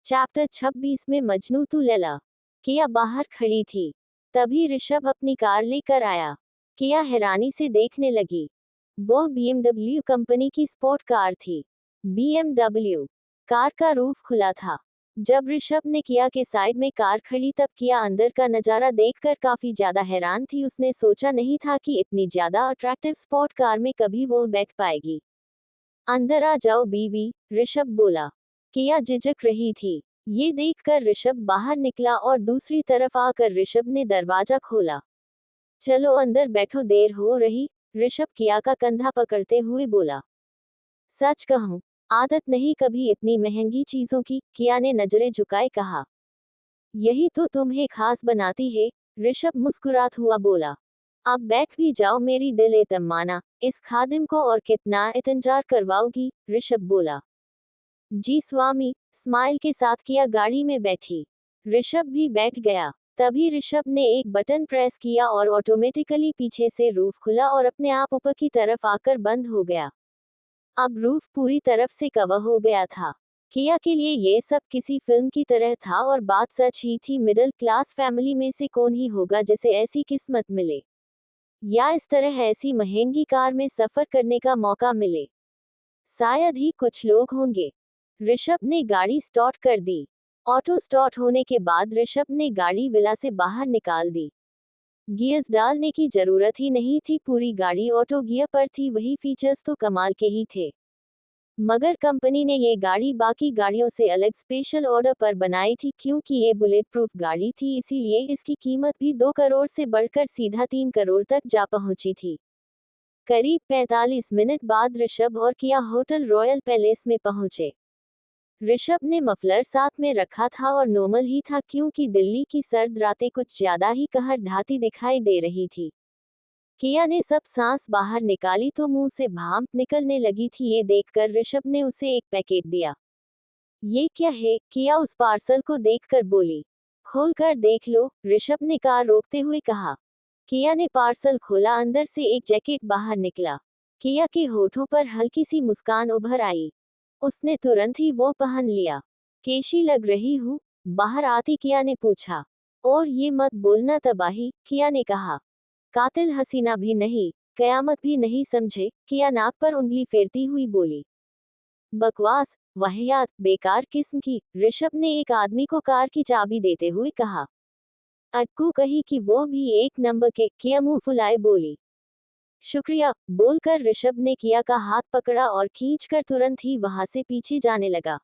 Chapter 26 में मजनू तू लैला। किया बाहर खड़ी थी। तभी ऋषभ अपनी कार लेकर आया। किया हैरानी से देखने लगी। वो BMW कंपनी की स्पोर्ट कार थी। BMW कार का रूफ खुला था। जब ऋषभ ने किया के साइड में कार खड़ी तब किया अंदर का नजारा देखकर काफी ज्यादा हैरान थी। उसने सोचा नहीं था कि इतनी ज्यादा अट्रैक्टिव स्पोर्ट कार में कभी वो बैठ पाएगी। अंदर आ जाओ बीवी, ऋषभ बोला। किया झिझक रही थी। ये देखकर ऋषभ बाहर निकला और दूसरी तरफ आकर ऋषभ ने दरवाजा खोला। चलो अंदर बैठो, देर हो रही, ऋषभ किया का कंधा पकड़ते हुए बोला। सच कहूं, आदत नहीं कभी इतनी महंगी चीजों की, किया ने नजरें झुकाए कहा। यही तो तुम्हें खास बनाती है, ऋषभ मुस्कुरात हुआ बोला। अब बैठ भी जाओ मेरी दिल ए तमन्ना, इस खादिम को और कितना इंतजार करवाओगी, ऋषभ बोला। जी स्वामी, स्माइल के साथ किया गाड़ी में बैठी। ऋषभ भी बैठ गया। तभी ऋषभ ने एक बटन प्रेस किया और ऑटोमेटिकली पीछे से रूफ खुला और अपने आप ऊपर की तरफ आकर बंद हो गया। अब रूफ पूरी तरफ से कवर हो गया था। किया के लिए ये सब किसी फिल्म की तरह था और बात सच ही थी। मिडिल क्लास फैमिली में से कौन ही होगा जिसे ऐसी किस्मत मिले, या इस तरह ऐसी महंगी कार में सफर करने का मौका मिले। शायद ही कुछ लोग होंगे। ऋषभ ने गाड़ी स्टार्ट कर दी। ऑटो स्टार्ट होने के बाद ऋषभ ने गाड़ी विला से बाहर निकाल दी। गियर्स डालने की जरूरत ही नहीं थी, पूरी गाड़ी ऑटो गियर पर थी। वही फीचर्स तो कमाल के ही थे। मगर कंपनी ने ये गाड़ी बाकी गाड़ियों से अलग स्पेशल ऑर्डर पर बनाई थी, क्योंकि ये बुलेट प्रूफ गाड़ी थी, इसीलिए इसकी कीमत भी 2 करोड़ से बढ़कर सीधा 3 करोड़ तक जा पहुंची थी। करीब 45 मिनट बाद ऋषभ और किया होटल रॉयल पैलेस में पहुंचे। ऋषभ ने मफलर साथ में रखा था और नॉर्मल ही था, क्योंकि दिल्ली की सर्द रातें कुछ ज्यादा ही कहर ढाती दिखाई दे रही थी। किया ने सब सांस बाहर निकाली तो मुंह से भाप निकलने लगी थी। ये देखकर ऋषभ ने उसे एक पैकेट दिया। ये क्या है, किया उस पार्सल को देखकर बोली। खोल कर देख लो, ऋषभ ने कार रोकते हुए कहा। किया ने पार्सल खोला, अंदर से एक जैकेट बाहर निकला। किया के होठों पर हल्की सी मुस्कान उभर आई। उसने तुरंत ही वो पहन लिया। कैसी लग रही हूँ, बाहर आती किया ने पूछा। और ये मत बोलना तबाही, किया ने कहा। कातिल हसीना भी नहीं, कयामत भी नहीं, समझे, किया नाक पर उंगली फेरती हुई बोली। बकवास, वाहियात, बेकार किस्म की, ऋषभ ने एक आदमी को कार की चाबी देते हुए कहा। अटकू कही कि वो भी एक नंबर के, किया मुंह फुलाए बोली। शुक्रिया, बोलकर ऋषभ ने किया का हाथ पकड़ा और खींचकर तुरंत ही वहां से पीछे जाने लगा।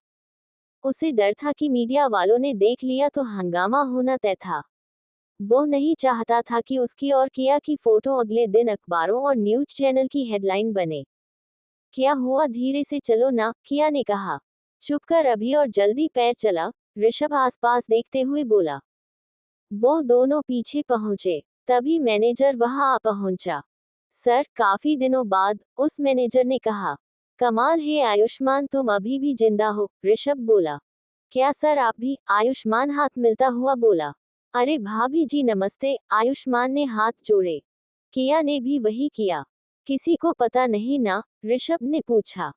उसे डर था कि मीडिया वालों ने देख लिया तो हंगामा होना तय था। वो नहीं चाहता था कि उसकी और किया की फोटो अगले दिन अखबारों और न्यूज चैनल की हेडलाइन बने। क्या हुआ, धीरे से चलो ना, किया ने कहा। चुप कर अभी और जल्दी पैर चला, ऋषभ आसपास देखते हुए बोला। वो दोनों पीछे पहुंचे। तभी मैनेजर वहां आ पहुंचा। सर, काफी दिनों बाद, उस मैनेजर ने कहा। कमाल है आयुष्मान, तुम अभी भी जिंदा हो, ऋषभ बोला। क्या सर आप भी, आयुष्मान हाथ मिलता हुआ बोला। अरे भाभी जी नमस्ते, आयुष्मान ने हाथ जोड़े। किया ने भी वही किया। किसी को पता नहीं ना, ऋषभ ने पूछा।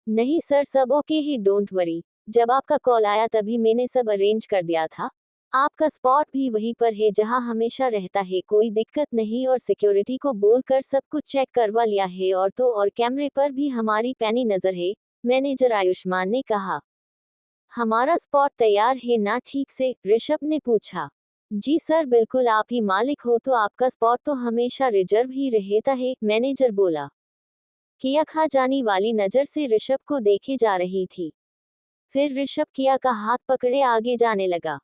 नहीं सर, सब ओके ही, डोंट वरी, जब आपका कॉल आया तभी मैंने सब अरेंज कर दिया था। आपका स्पॉट भी वहीं पर है जहां हमेशा रहता है, कोई दिक्कत नहीं, और सिक्योरिटी को बोलकर सब कुछ चेक करवा लिया है, और तो और कैमरे पर भी हमारी पैनी नजर है, मैनेजर आयुष्मान ने कहा। हमारा स्पॉट तैयार है ना ठीक से, ऋषभ ने पूछा। जी सर बिल्कुल, आप ही मालिक हो तो आपका स्पॉट तो हमेशा रिजर्व ही रहता है, मैनेजर बोला। किया खा जाने वाली नजर से ऋषभ को देखे जा रही थी। फिर ऋषभ किया का हाथ पकड़े आगे जाने लगा।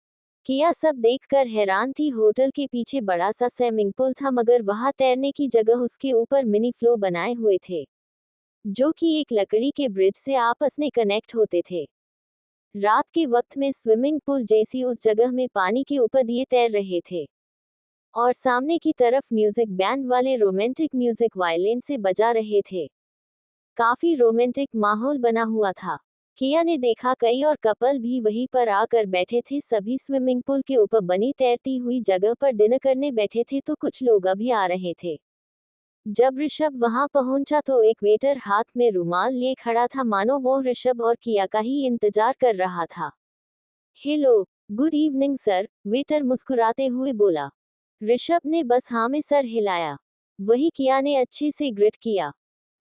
किया सब देखकर हैरान थी। होटल के पीछे बड़ा सा स्विमिंग पूल था, मगर वहां तैरने की जगह उसके ऊपर मिनी फ्लो बनाए हुए थे, जो कि एक लकड़ी के ब्रिज से आपस में कनेक्ट होते थे। रात के वक्त में स्विमिंग पूल जैसी उस जगह में पानी के ऊपर दिए तैर रहे थे, और सामने की तरफ म्यूजिक बैंड वाले रोमांटिक म्यूजिक वायलिन से बजा रहे थे। काफी रोमांटिक माहौल बना हुआ था। किया ने देखा कई और कपल भी वहीं पर आकर बैठे थे। सभी स्विमिंग पूल के ऊपर बनी तैरती हुई जगह पर डिनर करने बैठे थे, तो कुछ लोग अभी आ रहे थे। जब ऋषभ वहां पहुंचा तो एक वेटर हाथ में रुमाल लिए खड़ा था, मानो वो ऋषभ और किया का ही इंतजार कर रहा था। Hello, good evening sir, waiter मुस्कुराते हुए बोला। ऋषभ ने बस हाँ में सर हिलाया। वही किया ने अच्छे से ग्रिट किया।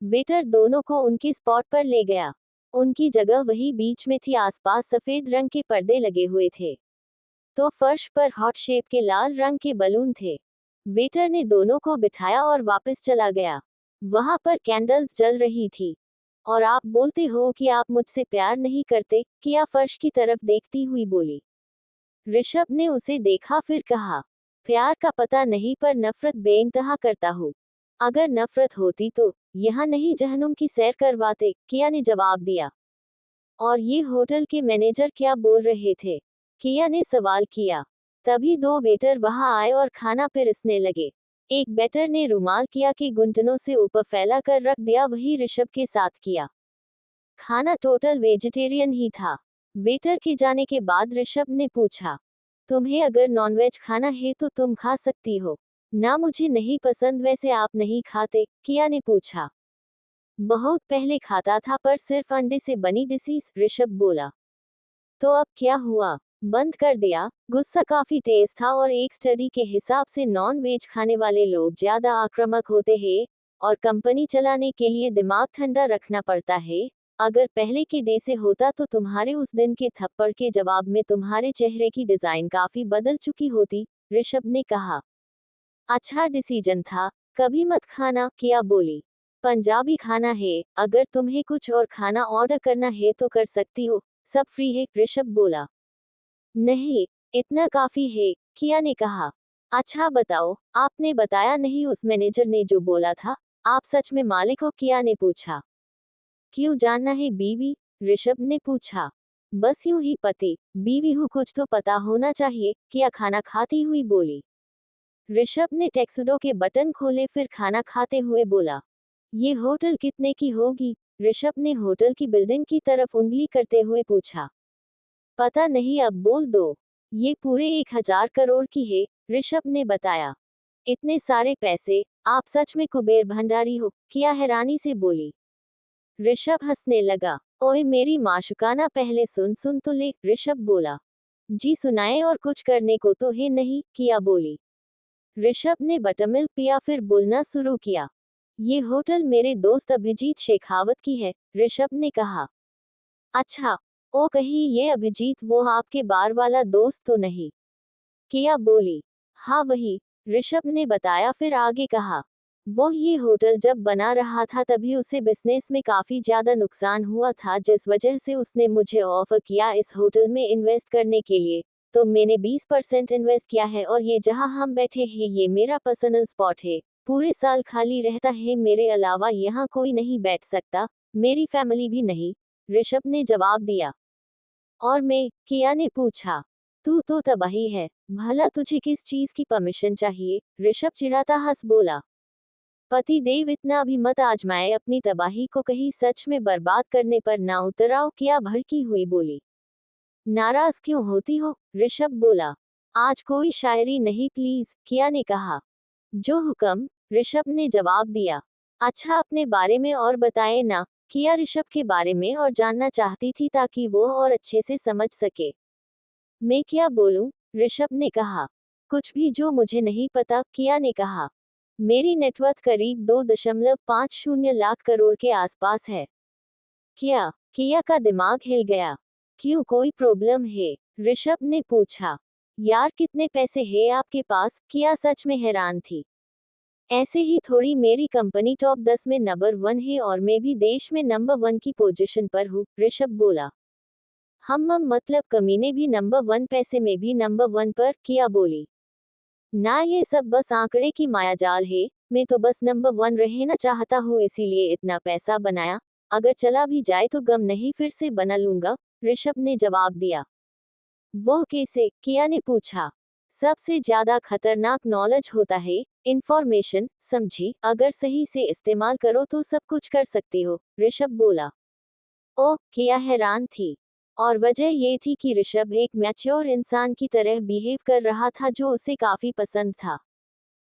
वेटर दोनों को उनके स्पॉट पर ले गया। उनकी जगह वही बीच में थी, आसपास सफेद रंग के पर्दे लगे हुए थे, तो फर्श पर हॉट शेप के लाल रंग के बलून थे। वेटर ने दोनों को बिठाया और वापस चला गया। वहां पर कैंडल्स जल रही थी। और आप बोलते हो कि आप मुझसे प्यार नहीं करते, किया फर्श की तरफ देखती हुई बोली। ऋषभ ने उसे देखा, फिर कहा, प्यार का पता नहीं पर नफरत बेइंतहा करता हूँ। अगर नफरत होती तो यहाँ नहीं जहन्नुम की सैर करवाते, किया ने जवाब दिया। और ये होटल के मैनेजर क्या बोल रहे थे? किया ने सवाल किया। तभी दो वेटर वहां आए और खाना पिरसने लगे। एक वेटर ने रुमाल किया के घुटनों से ऊपर फैला कर रख दिया, वही ऋषभ के साथ किया। खाना टोटल वेजिटेरियन ही था। वेटर के जाने के बाद ऋषभ ने पूछा, तुम्हें अगर नॉनवेज खाना है तो तुम खा सकती हो। ना, मुझे नहीं पसंद। वैसे आप नहीं खाते? किया ने पूछा। बहुत पहले खाता था, पर सिर्फ अंडे से बनी डिशेस, ऋषभ बोला। तो अब क्या हुआ? बंद कर दिया। गुस्सा काफी तेज था और एक स्टडी के हिसाब से नॉन वेज खाने वाले लोग ज्यादा आक्रामक होते हैं और कंपनी चलाने के लिए दिमाग ठंडा रखना पड़ता है। अगर पहले के डे से होता तो तुम्हारे उस दिन के थप्पड़ के जवाब में तुम्हारे चेहरे की डिजाइन काफी बदल चुकी होती, ऋषभ ने कहा। अच्छा डिसीजन था, कभी मत खाना, किया बोली। पंजाबी खाना है, अगर तुम्हें कुछ और खाना ऑर्डर करना है तो कर सकती हो, सब फ्री है, ऋषभ बोला। नहीं, इतना काफी है, किया ने कहा। अच्छा बताओ, आपने बताया नहीं उस मैनेजर ने जो बोला था, आप सच में मालिक हो? किया ने पूछा। क्यों जानना है बीवी? ऋषभ ने पूछा। बस यूं ही पति बीवी हूँ, कुछ तो पता होना चाहिए, किया खाना खाती हुई बोली। ऋषभ ने टैक्सुडो के बटन खोले, फिर खाना खाते हुए बोला। ये होटल कितने की होगी? ऋषभ ने होटल की बिल्डिंग की तरफ उंगली करते हुए पूछा। पता नहीं, अब बोल दो। ये पूरे 1000 करोड़ की है, ऋषभ ने बताया। इतने सारे पैसे, आप सच में कुबेर भंडारी हो? किया हैरानी से बोली। ऋषभ हंसने लगा। ओए मेरी माशुकाना, पहले सुन सुन तो ले, ऋषभ बोला। जी सुनाए, और कुछ करने को तो है नहीं, किया बोली। ऋषभ ने बटरमिल्क पिया, फिर बोलना शुरू किया। ये होटल मेरे दोस्त अभिजीत शेखावत की है, ऋषभ ने कहा। अच्छा, ओ कहीं ये अभिजीत वो आपके बार वाला दोस्त तो नहीं? किया बोली। हाँ वही, ऋषभ ने बताया, फिर आगे कहा। वो ये होटल जब बना रहा था तभी उसे बिजनेस में काफी ज्यादा नुकसान हुआ था, जिस वजह से उसने मुझे ऑफर किया इस होटल में इन्वेस्ट करने के लिए। तो मैंने 20% इन्वेस्ट किया है और ये जहां हम बैठे हैं ये मेरा पर्सनल स्पॉट है। पूरे साल खाली रहता है, मेरे अलावा यहाँ कोई नहीं बैठ सकता, मेरी फैमिली भी नहीं, ऋषभ ने जवाब दिया। और मैं? किया ने पूछा। तू तो तबाही है, भला तुझे किस चीज की परमिशन चाहिए? ऋषभ चिढ़ाता हंस बोला। पति देव इतना भी मत आजमाए अपनी तबाही को, कहीं सच में बर्बाद करने पर ना उतर आओ, किया भड़की हुई बोली। नाराज क्यों होती हो? ऋषभ बोला। आज कोई शायरी नहीं प्लीज, किया ने कहा। जो हुक्म, ऋषभ ने जवाब दिया। अच्छा अपने बारे में और बताए ना, किया ऋषभ के बारे में और जानना चाहती थी ताकि वो और अच्छे से समझ सके। मैं क्या बोलूं? ऋषभ ने कहा। कुछ भी जो मुझे नहीं पता, किया ने कहा। मेरी नेटवर्थ करीब 2.50 लाख करोड़ के आसपास है। किया का दिमाग हिल गया। क्यों, कोई प्रॉब्लम है? ऋषभ ने पूछा। यार कितने पैसे हैं आपके पास? किया सच में हैरान थी। ऐसे ही थोड़ी, मेरी कंपनी टॉप 10 में नंबर 1 है और मैं भी देश में नंबर 1 की पोजीशन पर हूँ, ऋषभ बोला। हम मतलब कमीने भी नंबर 1, पैसे में भी नंबर 1 पर, किया बोली। ना, ये सब बस आंकड़े की मायाजाल है, मैं तो बस नंबर 1 रहना चाहता हूँ, इसीलिए इतना पैसा बनाया। अगर चला भी जाए तो गम नहीं, फिर से बना लूंगा, ऋषभ ने जवाब दिया। वो कैसे? किया ने पूछा। सबसे ज्यादा खतरनाक नॉलेज होता है इंफॉर्मेशन, समझी? अगर सही से इस्तेमाल करो तो सब कुछ कर सकती हो, ऋषभ बोला। ओ, किया हैरान थी। और वजह ये थी कि ऋषभ एक मैच्योर इंसान की तरह बिहेव कर रहा था, जो उसे काफी पसंद था।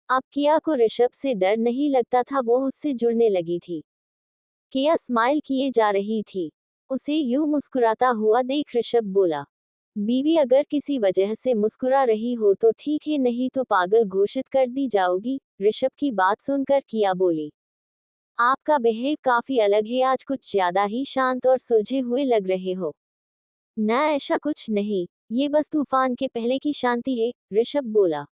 अब किया को ऋषभ से डर नहीं लगता था, वो उससे जुड़ने लगी थी। किया स्माइल किए जा रही थी। उसे यूं मुस्कुराता हुआ देख ऋषभ बोला। बीवी अगर किसी वजह से मुस्कुरा रही हो तो ठीक है, नहीं तो पागल घोषित कर दी जाओगी। ऋषभ की बात सुनकर किया बोली, आपका बिहेव काफी अलग है, आज कुछ ज्यादा ही शांत और सुलझे हुए लग रहे हो। ना, ऐसा कुछ नहीं, ये बस तूफान के पहले की शांति है, ऋषभ बोला।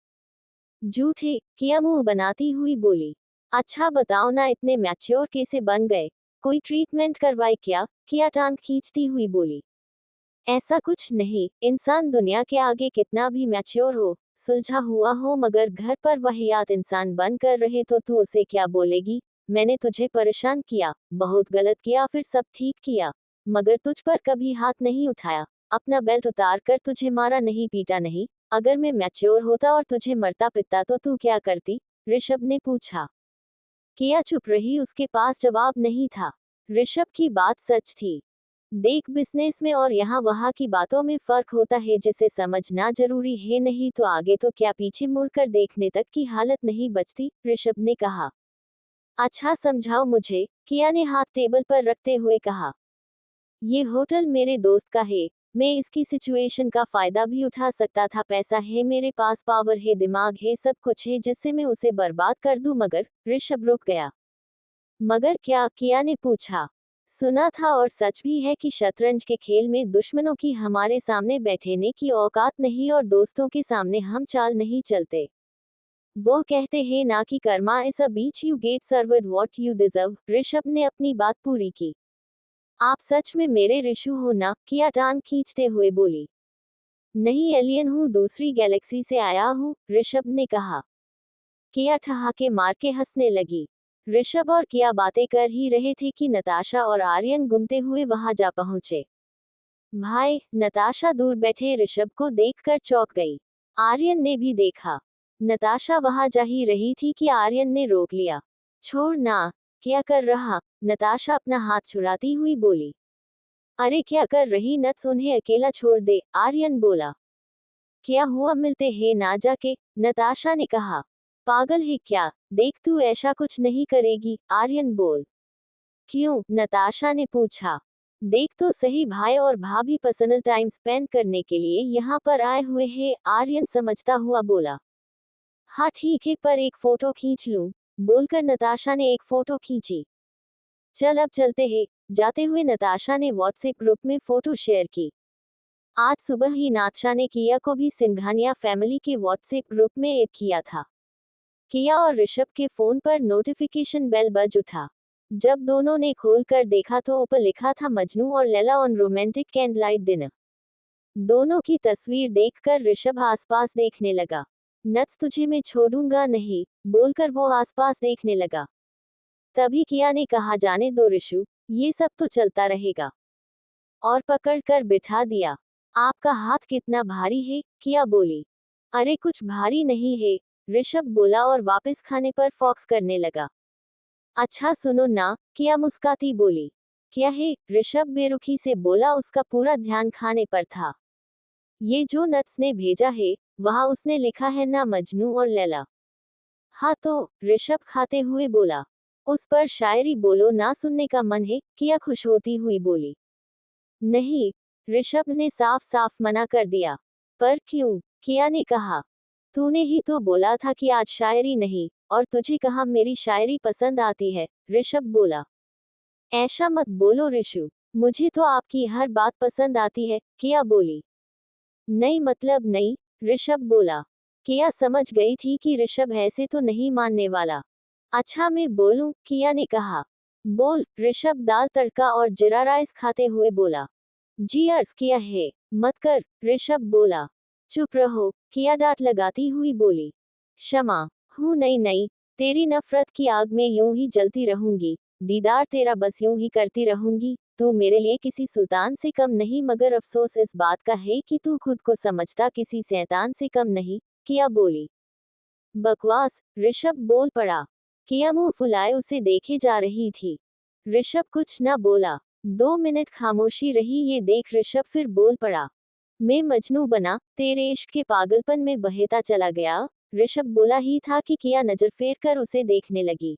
झूठे, किया मुंह बनाती हुई बोली। अच्छा बताओ ना, इतने मैच्योर कैसे बन गए? कोई ट्रीटमेंट करवाए क्या? किया टांग खींचती हुई बोली। ऐसा कुछ नहीं, इंसान दुनिया के आगे कितना भी मैच्योर हो, सुलझा हुआ हो, मगर घर पर वाहियात इंसान बन कर रहे तो तू उसे क्या बोलेगी? मैंने तुझे परेशान किया, बहुत गलत किया, फिर सब ठीक किया, मगर तुझ पर कभी हाथ नहीं उठाया, अपना बेल्ट उतार कर तुझे मारा नहीं, पीटा नहीं। अगर मैं मैच्योर होता और तुझे मरता पिटता तो तू क्या करती? ऋषभ ने पूछा। किया चुप रही, उसके पास जवाब नहीं था। ऋषभ की बात सच थी। देख, बिजनेस में और यहाँ वहाँ की बातों में फर्क होता है, जिसे समझना जरूरी है, नहीं तो आगे तो क्या पीछे मुड़कर देखने तक की हालत नहीं बचती, ऋषभ ने कहा। अच्छा समझाओ मुझे, किया ने हाथ टेबल पर रखते हुए कहा। ये होटल मेरे दोस्त का है, मैं इसकी सिचुएशन का फायदा भी उठा सकता था, पैसा है मेरे पास, पावर है, दिमाग है, सब कुछ है जिससे मैं उसे बर्बाद कर दूं, मगर ऋषभ रुक गया। मगर क्या? किया ने पूछा। सुना था और सच भी है कि शतरंज के खेल में दुश्मनों की हमारे सामने बैठने की औकात नहीं और दोस्तों के सामने हम चाल नहीं चलते। वो कहते हैं ना कि Karma is a beach you get served what you deserve. Rishabh ने अपनी बात पूरी की। आप सच में मेरे ऋषु हो ना? किया टांग खींचते हुए बोली। नहीं, एलियन हूँ, दूसरी गैलेक्सी से आया हूँ, ऋषभ ने कहा। किया ठहाके मार के हंसने लगी। ऋषभ और किया बातें कर ही रहे थे कि नताशा और आर्यन घूमते हुए वहां जा पहुंचे। भाई, नताशा दूर बैठे ऋषभ को देखकर चौंक गई। आर्यन ने भी देखा। नताशा वहां जा ही रही थी कि आर्यन ने रोक लिया। छोड़ ना, क्या कर रहा? नताशा अपना हाथ छुड़ाती हुई बोली। अरे क्या कर रही नत्स, उन्हें अकेला छोड़ दे, आर्यन बोला। क्या हुआ, मिलते हैं ना जाके? नताशा ने कहा। पागल है क्या? देख, तू ऐसा कुछ नहीं करेगी, आर्यन बोल। क्यों? नताशा ने पूछा। देख तो सही, भाई और भाभी पर्सनल टाइम स्पेंड करने के लिए यहाँ पर आए हुए हैं, आर्यन समझता हुआ बोला। हाँ ठीक है, पर एक फोटो खींच लूं, बोलकर नताशा ने एक फोटो खींची। चल अब चलते हैं। जाते हुए नताशा ने व्हाट्सएप ग्रुप में फोटो शेयर की। आज सुबह ही नाताशा ने किया को भी सिंघानिया फैमिली के व्हाट्सएप ग्रुप में ऐड किया था। किया और ऋषभ के फोन पर नोटिफिकेशन बेल बज उठा। जब दोनों ने खोलकर देखा तो ऊपर लिखा था मजनू और Laila on romantic candle light dinner. दोनों की तस्वीर देखकर ऋषभ आसपास देखने लगा। नत्स, तुझे मैं छोड़ूंगा नहीं, बोलकर वो आसपास देखने लगा। तभी किया ने कहा, जाने दो ऋषु, ये सब तो चलता रहेगा, और पकड़ कर बिठा दिया। आपका हाथ कितना भारी है? किया बोली। अरे कुछ भारी नहीं है, ऋषभ बोला और वापस खाने पर फोकस करने लगा। अच्छा सुनो ना, किया मुस्काती बोली। क्या है? ऋषभ बेरुखी से बोला, उसका पूरा ध्यान खाने पर था। ये जो नट्स ने भेजा है, वहाँ उसने लिखा है ना मजनू और लैला। हाँ तो, ऋषभ खाते हुए बोला। उस पर शायरी बोलो ना, सुनने का मन है, किया खुश होती हुई बोली। नहीं, ऋषभ ने साफ साफ मना कर दिया। पर क्यों? किया ने कहा। तूने ही तो बोला था कि आज शायरी नहीं, और तुझे कहा मेरी शायरी पसंद आती है, ऋषभ बोला। ऐसा मत बोलो ऋषु, मुझे तो आपकी हर बात पसंद आती है, किया बोली। नहीं मतलब नहीं, ऋषभ बोला। किया समझ गई थी कि ऋषभ ऐसे तो नहीं मानने वाला। अच्छा मैं बोलूं? किया ने कहा। बोल, ऋषभ दाल तड़का और जीरा राइस खाते हुए बोला। जी अर्ज किया है, मत कर, ऋषभ बोला। चुप रहो, किया डांट लगाती हुई बोली। क्षमा हूँ, नहीं नहीं, तेरी नफरत की आग में यूं ही जलती रहूंगी, दीदार तेरा बस यूं ही करती रहूंगी। तू मेरे लिए किसी सुल्तान से कम नहीं, मगर अफसोस इस बात का है कि तू खुद को समझता किसी शैतान से कम नहीं, किया बोली। बकवास, ऋषभ बोल पड़ा। किया मुंह फुलाए उसे देखे जा रही थी। ऋषभ कुछ न बोला। 2 मिनट खामोशी रही, ये देख ऋषभ फिर बोल पड़ा। मैं मजनू बना, तेरे इश्क के पागलपन में बहता चला गया। ऋषभ बोला ही था कि किया नजर फेर कर उसे देखने लगी।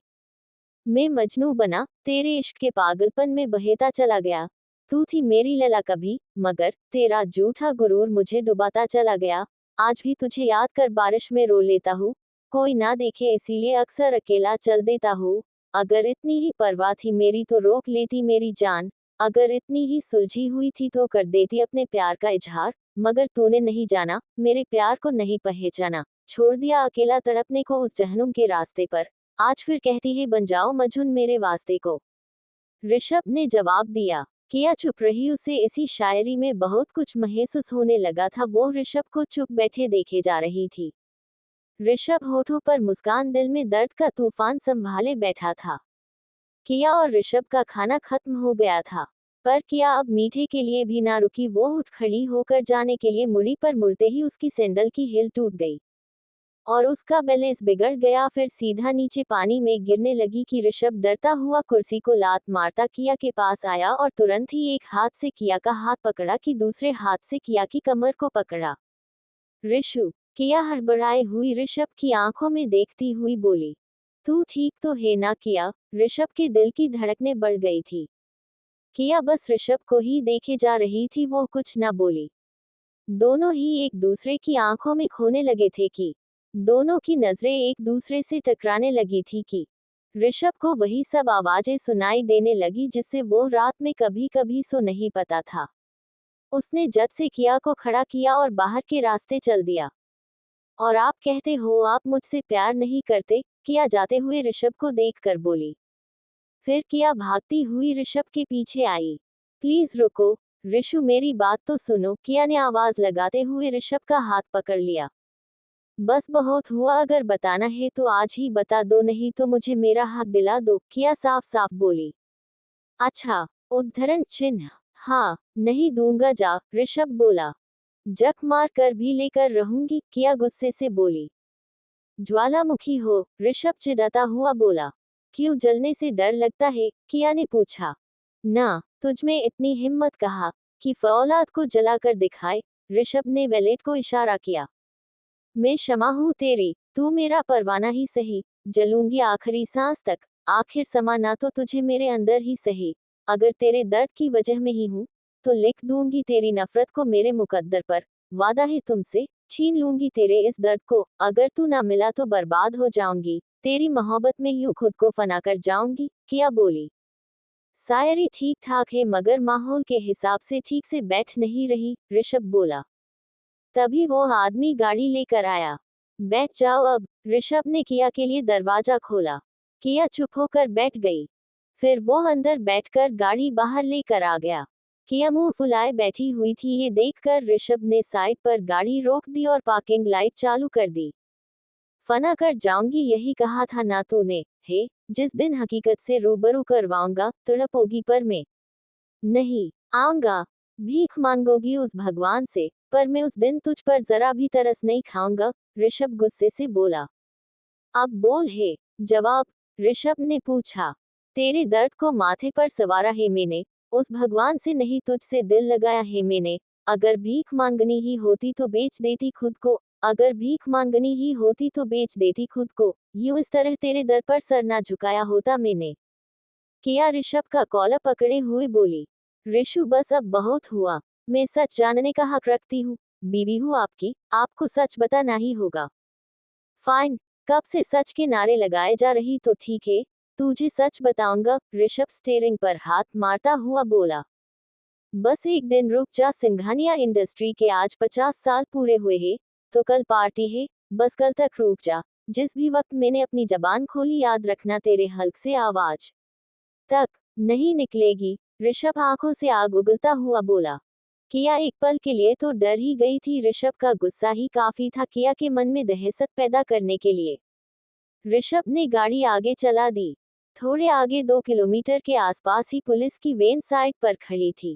मैं मजनू बना, तेरे इश्क के पागलपन में बहता चला गया। तू थी मेरी लैला कभी, मगर तेरा झूठा गुरूर मुझे डुबाता चला गया। आज भी तुझे याद कर बारिश में रो लेता हूँ, कोई ना देखे इसीलिए अक्सर अकेला चल देता हूँ। अगर इतनी ही परवाह थी मेरी तो रोक लेती मेरी जान, अगर इतनी ही सुलझी हुई थी तो कर देती अपने प्यार का इजहार। मगर तूने नहीं जाना, मेरे प्यार को नहीं पहचाना, छोड़ दिया अकेला तड़पने को उस जहनुम के रास्ते पर। आज फिर कहती है बन जाओ मजनून मेरे वास्ते को। ऋषभ ने जवाब दिया। किया चुप रही, उसे इसी शायरी में बहुत कुछ महसूस होने लगा था। वो ऋषभ को चुप बैठे देखे जा रही थी। ऋषभ होठों पर मुस्कान, दिल में दर्द का तूफान संभाले बैठा था। किया और ऋषभ का खाना खत्म हो गया था, पर किया अब मीठे के लिए भी ना रुकी। वो उठ खड़ी होकर जाने के लिए मुड़ी, पर मुड़ते ही उसकी सैंडल की हील टूट गई और उसका बैलेंस बिगड़ गया। फिर सीधा नीचे पानी में गिरने लगी कि ऋषभ डरता हुआ कुर्सी को लात मारता किया के पास आया और तुरंत ही एक हाथ से किया का हाथ पकड़ा कि दूसरे हाथ से किया की कमर को पकड़ा। ऋषु, किया हड़बड़ाए हुई ऋषभ की आंखों में देखती हुई बोली, तू ठीक तो है ना किया? ऋषभ के दिल की धड़कनें बढ़ गई थी। किया बस ऋषभ को ही देखे जा रही थी, वो कुछ न बोली। दोनों ही एक दूसरे की आंखों में खोने लगे थे कि दोनों की नजरें एक दूसरे से टकराने लगी थी कि ऋषभ को वही सब आवाजें सुनाई देने लगी जिससे वो रात में कभी कभी सो नहीं पाता था। उसने झट से किया को खड़ा किया और बाहर के रास्ते चल दिया। और आप कहते हो आप मुझसे प्यार नहीं करते? किया जाते हुए ऋषभ को देखकर बोली। फिर किया भागती हुई ऋषभ के पीछे आई। प्लीज रुको ऋषु, मेरी बात तो सुनो। किया ने आवाज लगाते हुए ऋषभ का हाथ पकड़ लिया। बस बहुत हुआ, अगर बताना है तो आज ही बता दो, नहीं तो मुझे मेरा हक दिला दो। किया साफ साफ बोली। अच्छा, उद्धरण चिन्ह। हाँ, नहीं दूंगा जा, ऋषभ बोला। जक मार कर भी लेकर रहूंगी, किया गुस्से से बोली। ज्वालामुखी हो, ऋषभ चिढ़ता हुआ बोला। क्यों, जलने से डर लगता है? किया ने पूछा। ना, तुझमें इतनी हिम्मत कहा कि फौलाद को जलाकर दिखाए? ऋषभ ने वैलेट को इशारा किया। मैं क्षमा हूँ तेरी, तू मेरा परवाना ही सही, जलूंगी आखिरी सांस तक। आखिर समा ना तो तुझे मेरे अंदर ही सही, अगर तेरे दर्द की वजह में ही हूँ तो लिख दूंगी तेरी नफरत को मेरे मुकद्दर पर। वादा है तुमसे, छीन लूंगी तेरे इस दर्द को। अगर तू ना मिला तो बर्बाद हो जाऊंगी, तेरी मोहब्बत में यूं खुद को फना कर जाऊंगी। किया बोली। शायरी ठीक ठाक है मगर माहौल के हिसाब से ठीक से बैठ नहीं रही, ऋषभ बोला। तभी वो आदमी गाड़ी लेकर आया। बैठ जाओ अब, ऋषभ ने किया के लिए दरवाजा खोला। किया चुप होकर बैठ गई। फिर वो अंदर बैठकर गाड़ी बाहर लेकर आ गया। किया मुंह फुलाए बैठी हुई थी, ये देखकर ऋषभ ने साइड पर गाड़ी रोक दी और पार्किंग लाइट चालू कर दी। फना कर जाऊंगी यही कहा था ना तूने? हे, जिस दिन हकीकत से रूबरू करवाऊंगा तड़पोगी, पर मैं नहीं आऊंगा। भीख मांगोगी उस भगवान से, पर मैं उस दिन तुझ पर जरा भी तरस नहीं खाऊंगा, ऋषभ गुस्से से बोला। अब बोल है जवाब, ऋषभ ने पूछा। तेरे दर्द को माथे पर सवारा है मैंने, उस भगवान से नहीं तुझसे दिल लगाया है मैंने। अगर भीख मांगनी ही होती तो बेच देती खुद को, अगर भीख मांगनी ही होती तो बेच देती खुद को, यूं इस तरह तेरे दर पर सर ना झुकाया होता मैंने। किया ऋषभ का कॉलर पकड़े हुए बोली। ऋषु, बस अब बहुत हुआ, मैं सच जानने का हक रखती हूँ, बीवी हूँ आपकी, आपको सच बताना ही होगा। फाइन, कब से सच के नारे लगाए जा रही तो ठीक है, तुझे सच बताऊंगा, ऋषभ स्टीयरिंग पर हाथ मारता हुआ बोला। बस एक दिन रुक जा, सिंघानिया इंडस्ट्री के आज 50 साल पूरे हुए हैं, तो कल पार्टी है, बस कल तक रुक जा। जिस भी वक्त मैंने अपनी जबान खोली याद रखना तेरे हल्क से आवाज तक नहीं निकलेगी, ऋषभ आंखों से आग उगलता हुआ बोला। किया एक पल के लिए तो डर ही गई थी, ऋषभ का गुस्सा ही काफी था किया के मन में दहशत पैदा करने के लिए। ऋषभ ने गाड़ी आगे चला दी। थोड़े आगे 2 किलोमीटर के आसपास ही पुलिस की वैन साइड पर खड़ी थी।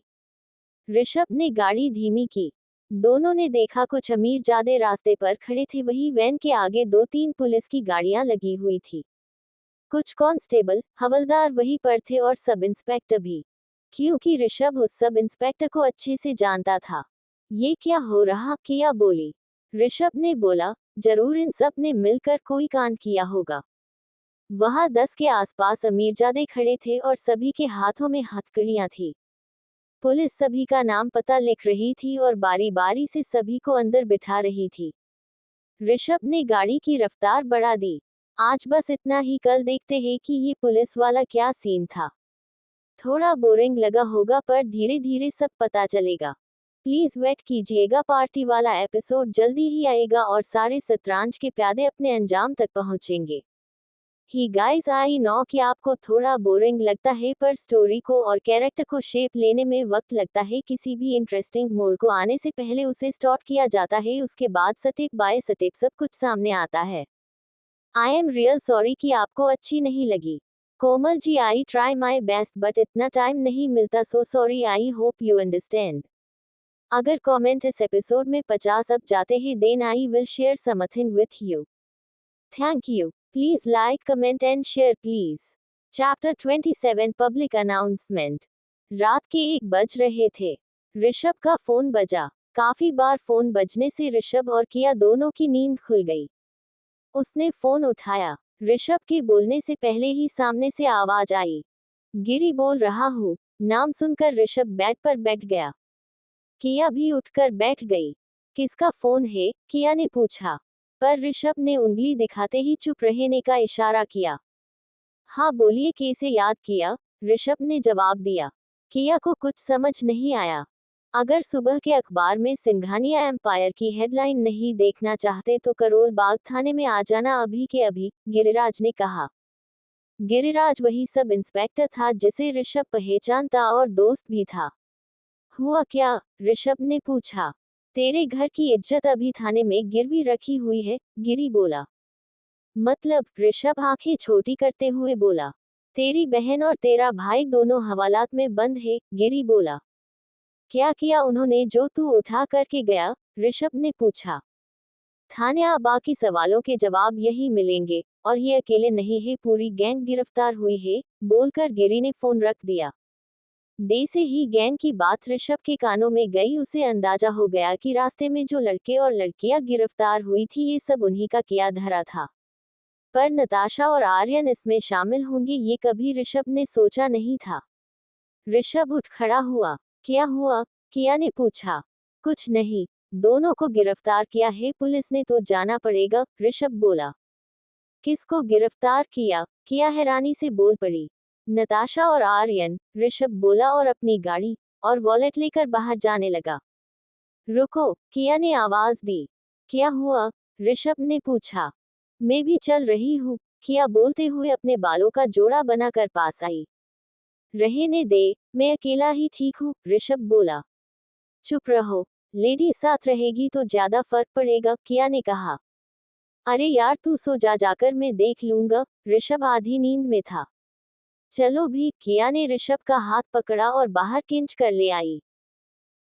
ऋषभ ने गाड़ी धीमी की। दोनों ने देखा कुछ अमीरजादे रास्ते पर खड़े थे, वही वैन के आगे 2-3 पुलिस की गाड़ियां लगी हुई थी। कुछ कांस्टेबल, हवलदार वहीं पर थे और सब इंस्पेक्टर भी, क्योंकि ऋषभ उस सब इंस्पेक्टर को अच्छे से जानता था। ये क्या हो रहा? किया बोली। ऋषभ ने बोला, जरूर इन सब ने मिलकर कोई कांड किया होगा। वहां 10 के आसपास अमीरजादे खड़े थे और सभी के हाथों में हथकड़ियां थी। पुलिस सभी का नाम पता लिख रही थी और बारी बारी से सभी को अंदर बिठा रही थी। ऋषभ ने गाड़ी की रफ्तार बढ़ा दी। आज बस इतना ही, कल देखते हैं कि ये पुलिस वाला क्या सीन था। थोड़ा बोरिंग लगा होगा पर धीरे धीरे सब पता चलेगा। प्लीज वेट कीजिएगा, पार्टी वाला एपिसोड जल्दी ही आएगा और सारे शतरंज के प्यादे अपने अंजाम तक पहुंचेंगे। ही गाइस, आई नो कि आपको थोड़ा बोरिंग लगता है पर स्टोरी को और कैरेक्टर को शेप लेने में वक्त लगता है। किसी भी इंटरेस्टिंग मोड को आने से पहले उसे स्टार्ट किया जाता है, उसके बाद स्टेप बाय स्टेप सब कुछ सामने आता है। आई एम रियल सॉरी कि आपको अच्छी नहीं लगी। Komal ji, I try my best but इतना टाइम नहीं मिलता, so sorry, I hope you understand. अगर कमेंट इस एपिसोड में 50 अब जाते हैं then I will share something with you. Thank you. Please like, comment and share please. Chapter 27 public announcement. रात के 1 बज रहे थे। ऋषभ का फोन बजा। काफी बार फोन बजने से ऋषभ और किया दोनों की नींद खुल गई। उसने फोन उठाया। ऋषभ के बोलने से पहले ही सामने से आवाज आई, गिरी बोल रहा हूँ। नाम सुनकर ऋषभ बेड पर बैठ गया। किया भी उठकर बैठ गई। किसका फोन है? किया ने पूछा, पर ऋषभ ने उंगली दिखाते ही चुप रहने का इशारा किया। हाँ बोलिए, कैसे याद किया? ऋषभ ने जवाब दिया। किया को कुछ समझ नहीं आया। अगर सुबह के अखबार में सिंघानिया एम्पायर की हेडलाइन नहीं देखना चाहते तो करोल बाग थाने में आ जाना अभी के अभी, गिरिराज ने कहा। गिरिराज वही सब इंस्पेक्टर था जिसे ऋषभ पहचानता और दोस्त भी था। हुआ क्या? ऋषभ ने पूछा। तेरे घर की इज्जत अभी थाने में गिरवी रखी हुई है, गिरी बोला। मतलब? ऋषभ आंखें छोटी करते हुए बोला। तेरी बहन और तेरा भाई दोनों हवालात में बंद है, गिरी बोला। क्या किया उन्होंने जो तू उठा करके गया? ऋषभ ने पूछा। थाने आ बाकी सवालों के जवाब यही मिलेंगे, और ये अकेले नहीं है, पूरी गैंग गिरफ्तार हुई है, बोलकर गिरी ने फोन रख दिया। डे से ही गैंग की बात ऋषभ के कानों में गई। उसे अंदाजा हो गया कि रास्ते में जो लड़के और लड़कियां गिरफ्तार हुई थी ये सब उन्हीं का किया धरा था। पर नताशा और आर्यन इसमें शामिल होंगे ये कभी ऋषभ ने सोचा नहीं था। ऋषभ उठ खड़ा हुआ। क्या हुआ? किया ने पूछा। कुछ नहीं, दोनों को गिरफ्तार किया है पुलिस ने, तो जाना पड़ेगा, ऋषभ बोला। किसको गिरफ्तार किया? किया हैरानी से बोल पड़ी। नताशा और आर्यन, ऋषभ बोला और अपनी गाड़ी और वॉलेट लेकर बाहर जाने लगा। रुको, किया ने आवाज दी। क्या हुआ? ऋषभ ने पूछा। मैं भी चल रही हूँ, किया बोलते हुए अपने बालों का जोड़ा बनाकर पास आई। रहने दे, मैं अकेला ही ठीक हूँ, ऋषभ बोला। चुप रहो, लेडी साथ रहेगी तो ज्यादा फर्क पड़ेगा, किया ने कहा। अरे यार तू सो जा, जाकर मैं देख लूंगा, ऋषभ आधी नींद में था। चलो भी, किया ने ऋषभ का हाथ पकड़ा और बाहर खींच कर ले आई।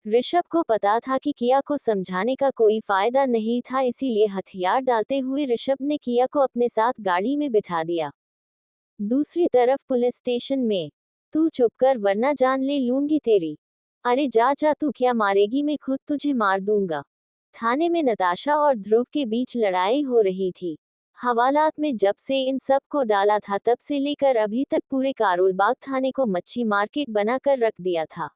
ऋषभ को पता था कि किया को समझाने का कोई फायदा नहीं था, इसीलिए हथियार डालते हुए ऋषभ ने किया को अपने साथ गाड़ी में बिठा दिया। दूसरी तरफ पुलिस स्टेशन में। तू चुप कर वरना जान ले लूंगी तेरी। अरे जा जा, तू क्या मारेगी? मैं खुद तुझे मार दूंगा। थाने में नताशा और ध्रुव के बीच लड़ाई हो रही थी। हवालात में जब से इन सब को डाला था तब से लेकर अभी तक पूरे कारोलबाग थाने को मच्छी मार्केट बनाकर रख दिया था।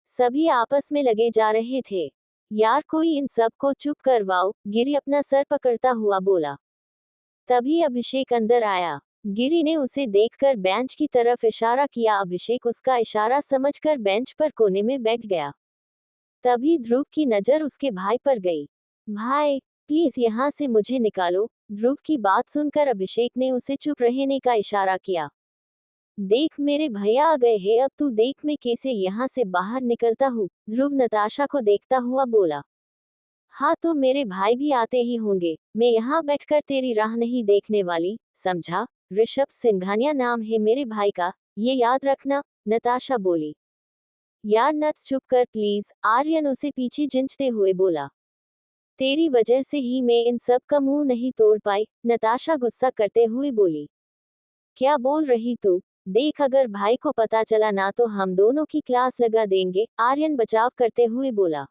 सभी आपस में लगे जा रहे थे। यार कोई इन सब को चुप करवाओ, गिरी अपना सर पकड़ता हुआ बोला। तभी अभिषेक अंदर आया। गिरी ने उसे देखकर बेंच की तरफ इशारा किया। अभिषेक उसका इशारा समझकर बेंच पर कोने में बैठ गया। तभी ध्रुव की नजर उसके भाई पर गई। भाई प्लीज यहाँ से मुझे निकालो। ध्रुव की बात सुनकर अभिषेक ने उसे चुप रहने का इशारा किया। देख मेरे भैया आ गए हैं, अब तू देख मैं कैसे यहाँ से बाहर निकलता हूँ, ध्रुव नताशा को देखता हुआ बोला। हाँ तो मेरे भाई भी आते ही होंगे, मैं यहाँ बैठकर तेरी राह नहीं देखने वाली, समझा? ऋषभ सिंघानिया नाम है मेरे भाई का, ये याद रखना, नताशा बोली। यार नट्स चुप कर प्लीज, आर्यन उसे पीछे जिंचते हुए बोला। तेरी वजह से ही मैं इन सब का मुंह नहीं तोड़ पाई, नताशा गुस्सा करते हुए बोली। क्या बोल रही तू? देख अगर भाई को पता चला ना तो हम दोनों की क्लास लगा देंगे, आर्यन बचाव करते हुए बोला।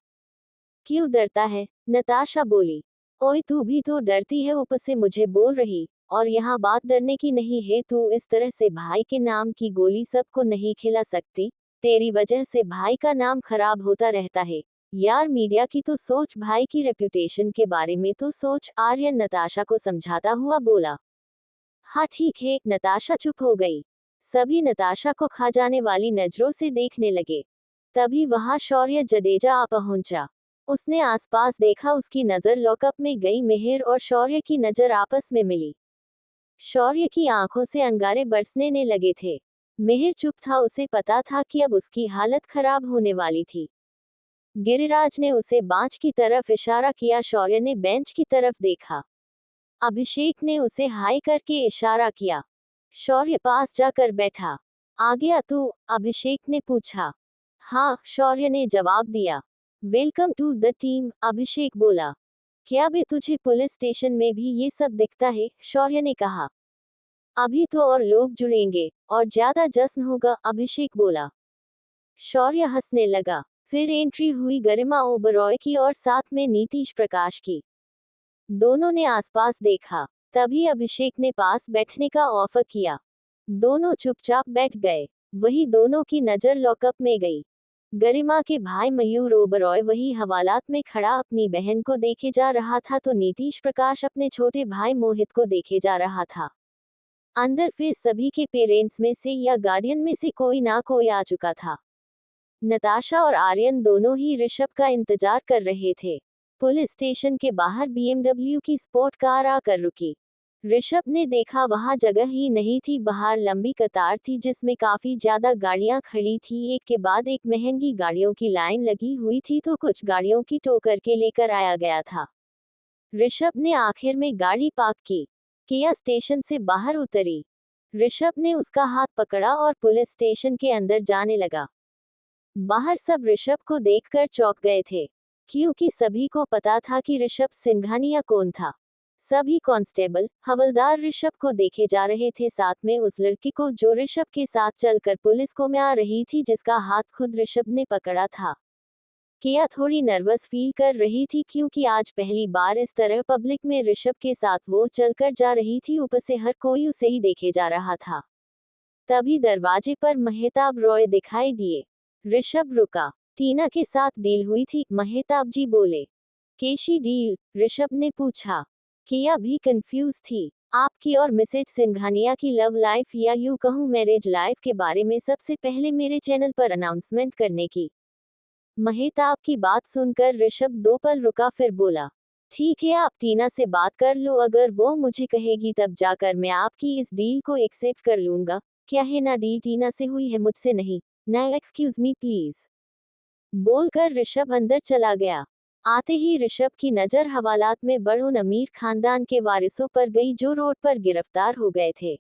क्यों डरता है? नताशा बोली। ओए तू भी तो डरती है, ऊपर से मुझे बोल रही, और यहाँ बात डरने की नहीं है, तू इस तरह से भाई के नाम की गोली सबको नहीं खिला सकती, तेरी वजह से भाई का नाम खराब होता रहता है। यार मीडिया की तो सोच, भाई की रेप्यूटेशन के बारे में तो सोच, आर्यन नताशा को समझाता हुआ बोला। हाँ ठीक है, नताशा चुप हो गई। सभी नताशा को खा जाने वाली नजरों से देखने लगे। तभी वहां शौर्य जडेजा आ पहुंचा। उसने आसपास देखा, उसकी नजर लॉकअप में गई। मिहिर और शौर्य की नजर आपस में मिली। शौर्य की आंखों से अंगारे बरसने ने लगे थे। मिहिर चुप था, उसे पता था कि अब उसकी हालत खराब होने वाली थी। गिरिराज ने उसे बांच की तरफ इशारा किया। शौर्य ने बेंच की तरफ देखा। अभिषेक ने उसे हाय करके इशारा किया। शौर्य पास जाकर बैठा। आ गया तू? अभिषेक ने पूछा। हाँ, शौर्य ने जवाब दिया। वेलकम टू द टीम, अभिषेक बोला। क्या बे, तुझे पुलिस स्टेशन में भी ये सब दिखता है? शौर्य ने कहा। अभी तो और लोग जुड़ेंगे और ज्यादा जश्न होगा, अभिषेक बोला। शौर्य हंसने लगा। फिर एंट्री हुई गरिमा ओबरॉय की और साथ में नीतीश प्रकाश की। दोनों ने आसपास देखा। तभी अभिषेक ने पास बैठने का ऑफर किया। दोनों चुपचाप बैठ गए। वही दोनों की नजर लॉकअप में गई। गरिमा के भाई मयूर ओबरॉय वही हवालात में खड़ा अपनी बहन को देखे जा रहा था, तो नीतीश प्रकाश अपने छोटे भाई मोहित को देखे जा रहा था। अंदर फिर सभी के पेरेंट्स में से या गार्डियन में से कोई ना कोई आ चुका था। नताशा और आर्यन दोनों ही ऋषभ का इंतजार कर रहे थे। पुलिस स्टेशन के बाहर बीएमडब्ल्यू की स्पोर्ट कार आकर रुकी। ऋषभ ने देखा वहां जगह ही नहीं थी। बाहर लंबी कतार थी जिसमें काफी ज्यादा गाड़ियां खड़ी थी। एक के बाद एक महंगी गाड़ियों की लाइन लगी हुई थी, तो कुछ गाड़ियों की टो करके लेकर आया गया था। ऋषभ ने आखिर में गाड़ी पार्क की। किया स्टेशन से बाहर उतरी। ऋषभ ने उसका हाथ पकड़ा और पुलिस स्टेशन के अंदर जाने लगा। बाहर सब ऋषभ को देखकर चौंक गए थे, क्योंकि सभी को पता था कि ऋषभ सिंघानिया कौन था। सभी कांस्टेबल, हवलदार ऋषभ को देखे जा रहे थे, साथ में उस लड़की को जो ऋषभ के साथ चलकर पुलिस को में आ रही थी, जिसका हाथ खुद ऋषभ ने पकड़ा था। किया थोड़ी नर्वस फील कर रही थी, क्योंकि आज पहली बार इस तरह पब्लिक में ऋषभ के साथ वो चलकर जा रही थी। ऊपर से हर कोई उसे ही देखे जा रहा था। तभी दरवाजे पर मेहताब रॉय दिखाई दिए। ऋषभ रुका। टीना के साथ डील हुई थी, मेहताब जी बोले। कैसी डील? ऋषभ ने पूछा। किया भी कंफ्यूज थी। आपकी और मिसेज सिंघानिया की लव लाइफ या यूं कहूं मैरिज लाइफ के बारे में सबसे पहले मेरे चैनल पर अनाउंसमेंट करने की। मेहताब की बात सुनकर ऋषभ दो पल रुका, फिर बोला। ठीक है, आप टीना से बात कर लो, अगर वो मुझे कहेगी तब जाकर मैं आपकी इस डील को एक्सेप्ट कर लूंगा। क्या है ना, डील टीना से हुई है, मुझसे नहीं। ना एक्सक्यूज मी प्लीज, बोलकर ऋषभ अंदर चला गया। आते ही ऋषभ की नजर हवालात में बड़ उन अमीर खानदान के वारिसों पर गई जो रोड पर गिरफ्तार हो गए थे।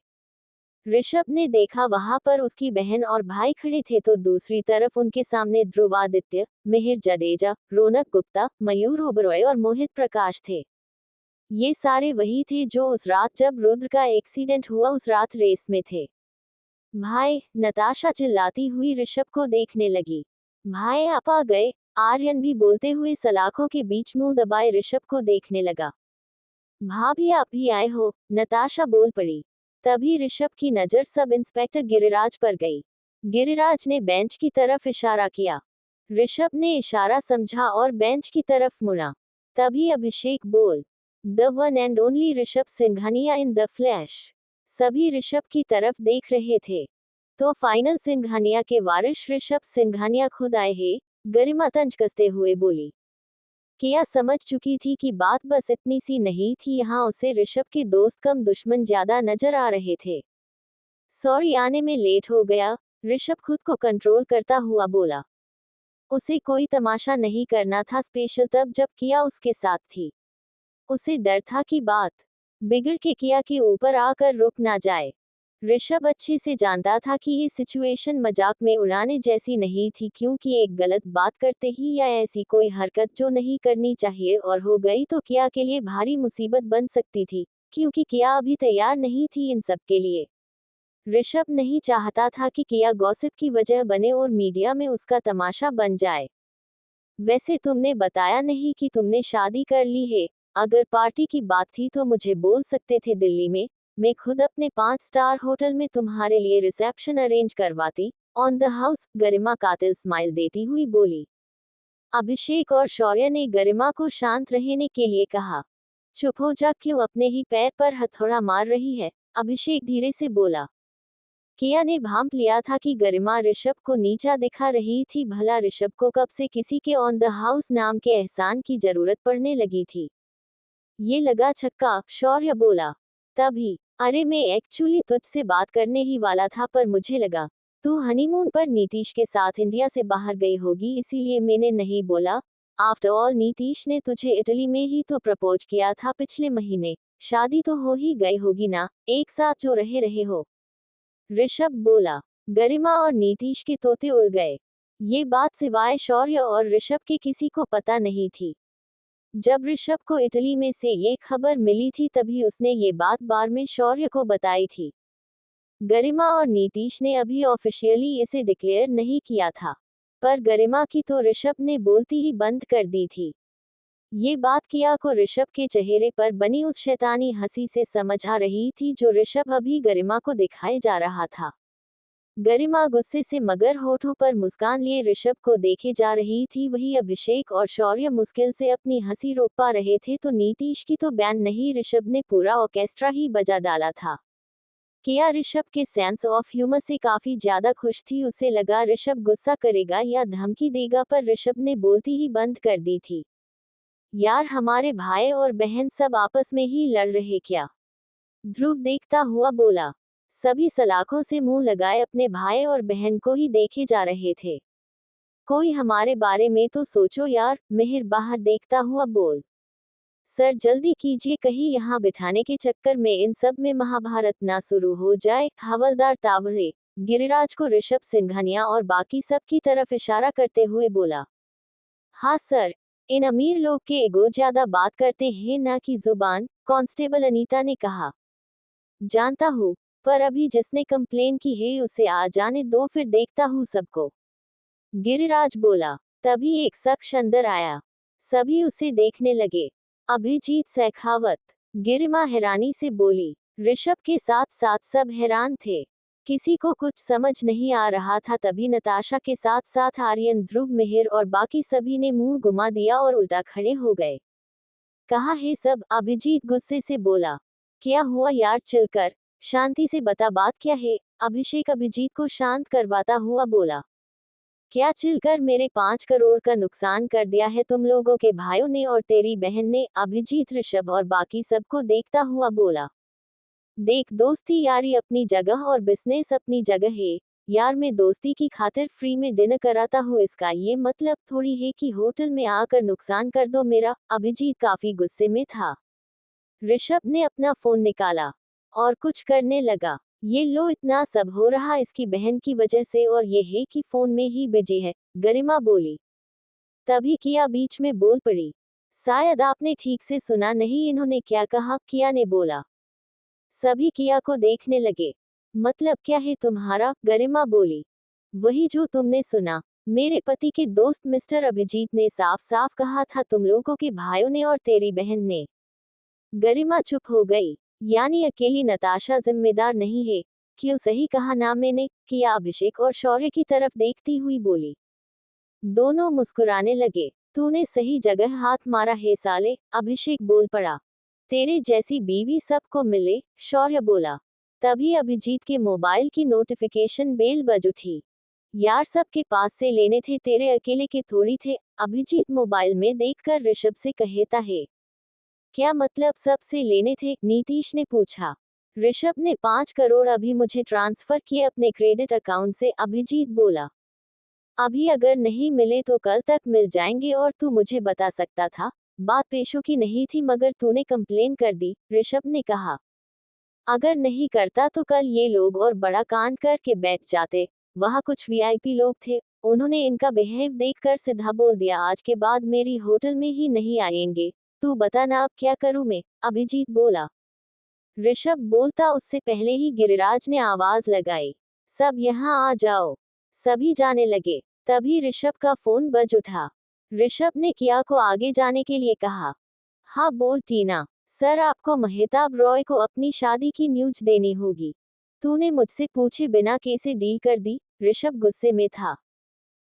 ऋषभ ने देखा वहां पर उसकी बहन और भाई खड़े थे, तो दूसरी तरफ उनके सामने ध्रुवादित्य, मिहिर जडेजा, रौनक गुप्ता, मयूर ओबरॉय और मोहित प्रकाश थे। ये सारे वही थे जो उस रात जब रुद्र का एक्सीडेंट हुआ उस रात रेस में थे। भाई, नताशा चिल्लाती हुई ऋषभ को देखने लगी। भाई आप आ गए, आर्यन भी बोलते हुए सलाखों के बीच मुंह दबाए ऋषभ को देखने लगा। भाभी आप भी आए हो, नताशा बोल पड़ी। तभी ऋषभ की नजर सब इंस्पेक्टर गिरिराज पर गई। गिरिराज ने बेंच की तरफ इशारा किया। ऋषभ ने इशारा समझा और बेंच की तरफ मुड़ा। तभी अभिषेक बोल। The one and only Rishabh Singhania in the flash. सभी ऋषभ की तरफ देख रहे थे। तो फाइनल सिंघानिया के वारिस ऋषभ सिंघानिया खुद आए हैं, गरिमा तंज कसते हुए बोली। किया समझ चुकी थी कि बात बस इतनी सी नहीं थी, यहाँ उसे ऋषभ के दोस्त कम दुश्मन ज्यादा नजर आ रहे थे। सॉरी, आने में लेट हो गया, ऋषभ खुद को कंट्रोल करता हुआ बोला। उसे कोई तमाशा नहीं करना था, स्पेशल तब जब किया उसके साथ थी। उसे डर था कि बात बिगड़ के किया के ऊपर आकर रुक ना जाए। ऋषभ अच्छे से जानता था कि ये सिचुएशन मजाक में उड़ाने जैसी नहीं थी, क्योंकि एक गलत बात करते ही या ऐसी कोई हरकत जो नहीं करनी चाहिए और हो गई तो किया के लिए भारी मुसीबत बन सकती थी, क्योंकि किया अभी तैयार नहीं थी इन सब के लिए। ऋषभ नहीं चाहता था कि किया गॉसिप की वजह बने और मीडिया में उसका तमाशा बन जाए। वैसे तुमने बताया नहीं कि तुमने शादी कर ली है। अगर पार्टी की बात थी तो मुझे बोल सकते थे, दिल्ली में मैं खुद अपने 5 स्टार होटल में तुम्हारे लिए रिसेप्शन अरेंज करवाती। ऑन द हाउस, गरिमा कातिल स्माइल देती हुई बोली। अभिषेक और शौर्य ने गरिमा को शांत रहने के लिए कहा। चुप हो जा, क्यों अपने ही पैर पर हथौड़ा मार रही है, अभिषेक धीरे से बोला। किया ने भांप लिया था कि गरिमा ऋषभ को नीचा दिखा रही थी। भला ऋषभ को कब से किसी के ऑन द हाउस नाम के एहसान की जरूरत पड़ने लगी थी। ये लगा छक्का, शौर्य बोला। तभी, अरे मैं एक्चुअली तुझसे बात करने ही वाला था, पर मुझे लगा तू हनीमून पर नीतीश के साथ इंडिया से बाहर गई होगी, इसीलिए मैंने नहीं बोला। आफ्टर ऑल नीतीश ने तुझे इटली में ही तो प्रपोज किया था पिछले महीने, शादी तो हो ही गई होगी ना, एक साथ जो रहे रहे हो, ऋषभ बोला। गरिमा और नीतीश के तोते उड़ गए। ये बात सिवाय शौर्य और ऋषभ के किसी को पता नहीं थी। जब ऋषभ को इटली में से ये खबर मिली थी तभी उसने ये बात बार में शौर्य को बताई थी। गरिमा और नीतीश ने अभी ऑफिशियली इसे डिक्लेयर नहीं किया था, पर गरिमा की तो ऋषभ ने बोलती ही बंद कर दी थी। ये बात किया को ऋषभ के चेहरे पर बनी उस शैतानी हंसी से समझ आ रही थी जो ऋषभ अभी गरिमा को दिखाए जा रहा था। गरिमा गुस्से से मगर होठों पर मुस्कान लिए ऋषभ को देखे जा रही थी। वही अभिषेक और शौर्य मुश्किल से अपनी हंसी रोक पा रहे थे। तो नीतीश की तो बैंड नहीं, ऋषभ ने पूरा ऑर्केस्ट्रा ही बजा डाला था। किया ऋषभ के सेंस ऑफ ह्यूमर से काफी ज्यादा खुश थी। उसे लगा ऋषभ गुस्सा करेगा या धमकी देगा, पर ऋषभ ने बोलती ही बंद कर दी थी। यार, हमारे भाई और बहन सब आपस में ही लड़ रहे क्या? ध्रुव देखता हुआ बोला। सभी सलाखों से मुंह लगाए अपने भाई और बहन को ही देखे जा रहे थे। कोई हमारे बारे में तो सोचो यार, मिहिर बाहर देखता हुआ बोल। सर जल्दी कीजिए, कहीं यहाँ बिठाने के चक्कर में इन सब में महाभारत ना शुरू हो जाए। हवलदार तावड़े गिरिराज को ऋषभ सिंघानिया और बाकी सब की तरफ इशारा करते हुए बोला। हाँ सर, इन अमीर लोग के ईगो ज्यादा बात करते हैं ना कि जुबान, कांस्टेबल अनीता ने कहा। जानता हूँ, पर अभी जिसने कंप्लेन की है उसे आ जाने दो, फिर देखता हूँ सबको, गिरिराज बोला। तभी एक शख्स अंदर आया। सभी उसे देखने लगे। अभिजीत शेखावत, गरिमा हैरानी से बोली। ऋषभ के साथ साथ सब हैरान थे। किसी को कुछ समझ नहीं आ रहा था। तभी नताशा के साथ साथ आर्यन, ध्रुव, मिहिर और बाकी सभी ने मुंह घुमा दिया और उल्टा खड़े हो गए। कहा है सब, अभिजीत गुस्से से बोला। क्या हुआ यार, चिल कर, शांति से बता बात क्या है, अभिषेक अभिजीत को शांत करवाता हुआ बोला। क्या चिल कर, मेरे 5 करोड़ का नुकसान कर दिया है तुम लोगों के भाइयों ने और तेरी बहन ने, अभिजीत ऋषभ और बाकी सबको देखता हुआ बोला। देख, दोस्ती यारी अपनी जगह और बिजनेस अपनी जगह है। यार, मैं दोस्ती की खातिर फ्री में डिनर कराता हूँ, इसका ये मतलब थोड़ी है कि होटल में आकर नुकसान कर दो मेरा। अभिजीत काफी गुस्से में था। ऋषभ ने अपना फोन निकाला और कुछ करने लगा। ये लो, इतना सब हो रहा इसकी बहन की वजह से, और ये है कि फोन में ही बिजी है, गरिमा बोली। तभी किया बीच में बोल पड़ी। शायद आपने ठीक से सुना नहीं, इन्होंने क्या कहा, किया ने बोला। सभी किया को देखने लगे। मतलब क्या है तुम्हारा, गरिमा बोली। वही जो तुमने सुना, मेरे पति के दोस्त मिस्टर अभिजीत ने साफ साफ कहा था तुम लोगों के भाइयों ने और तेरी बहन ने। गरिमा चुप हो गई। यानी अकेली नताशा जिम्मेदार नहीं है? क्यों, सही कहा ना मैंने, किया अभिषेक और शौर्य की तरफ देखती हुई बोली। दोनों मुस्कुराने लगे। तूने सही जगह हाथ मारा है साले, अभिषेक बोल पड़ा। तेरे जैसी बीवी सबको मिले, शौर्य बोला। तभी अभिजीत के मोबाइल की नोटिफिकेशन बेल बज उठी। यार, सबके पास से लेने थे, तेरे अकेले के थोड़ी थे, अभिजीत मोबाइल में देखकर ऋषभ से कहता है। क्या मतलब सबसे लेने थे, नीतीश ने पूछा। ऋषभ ने 5 करोड़ अभी मुझे ट्रांसफर किए अपने क्रेडिट अकाउंट से, अभिजीत बोला। अभी अगर नहीं मिले तो कल तक मिल जाएंगे, और तू मुझे बता सकता था, बात पेशों की नहीं थी मगर तूने कंप्लेन कर दी, ऋषभ ने कहा। अगर नहीं करता तो कल ये लोग और बड़ा कांड करके बैठ जाते। वहाँ कुछ वीआईपी लोग थे, उन्होंने इनका बिहेव देखकर सीधा बोल दिया आज के बाद मेरी होटल में ही नहीं आएंगे। तू बता ना अब क्या करूं मैं, अभिजीत बोला। ऋषभ बोलता उससे पहले ही गिरिराज ने आवाज लगाई। सब यहाँ आ जाओ। सभी जाने लगे। तभी ऋषभ का फोन बज उठा। ऋषभ ने किया को आगे जाने के लिए कहा। हाँ बोल टीना। सर, आपको मेहताब रॉय को अपनी शादी की न्यूज देनी होगी। तूने मुझसे पूछे बिना कैसे डील कर दी, ऋषभ गुस्से में था।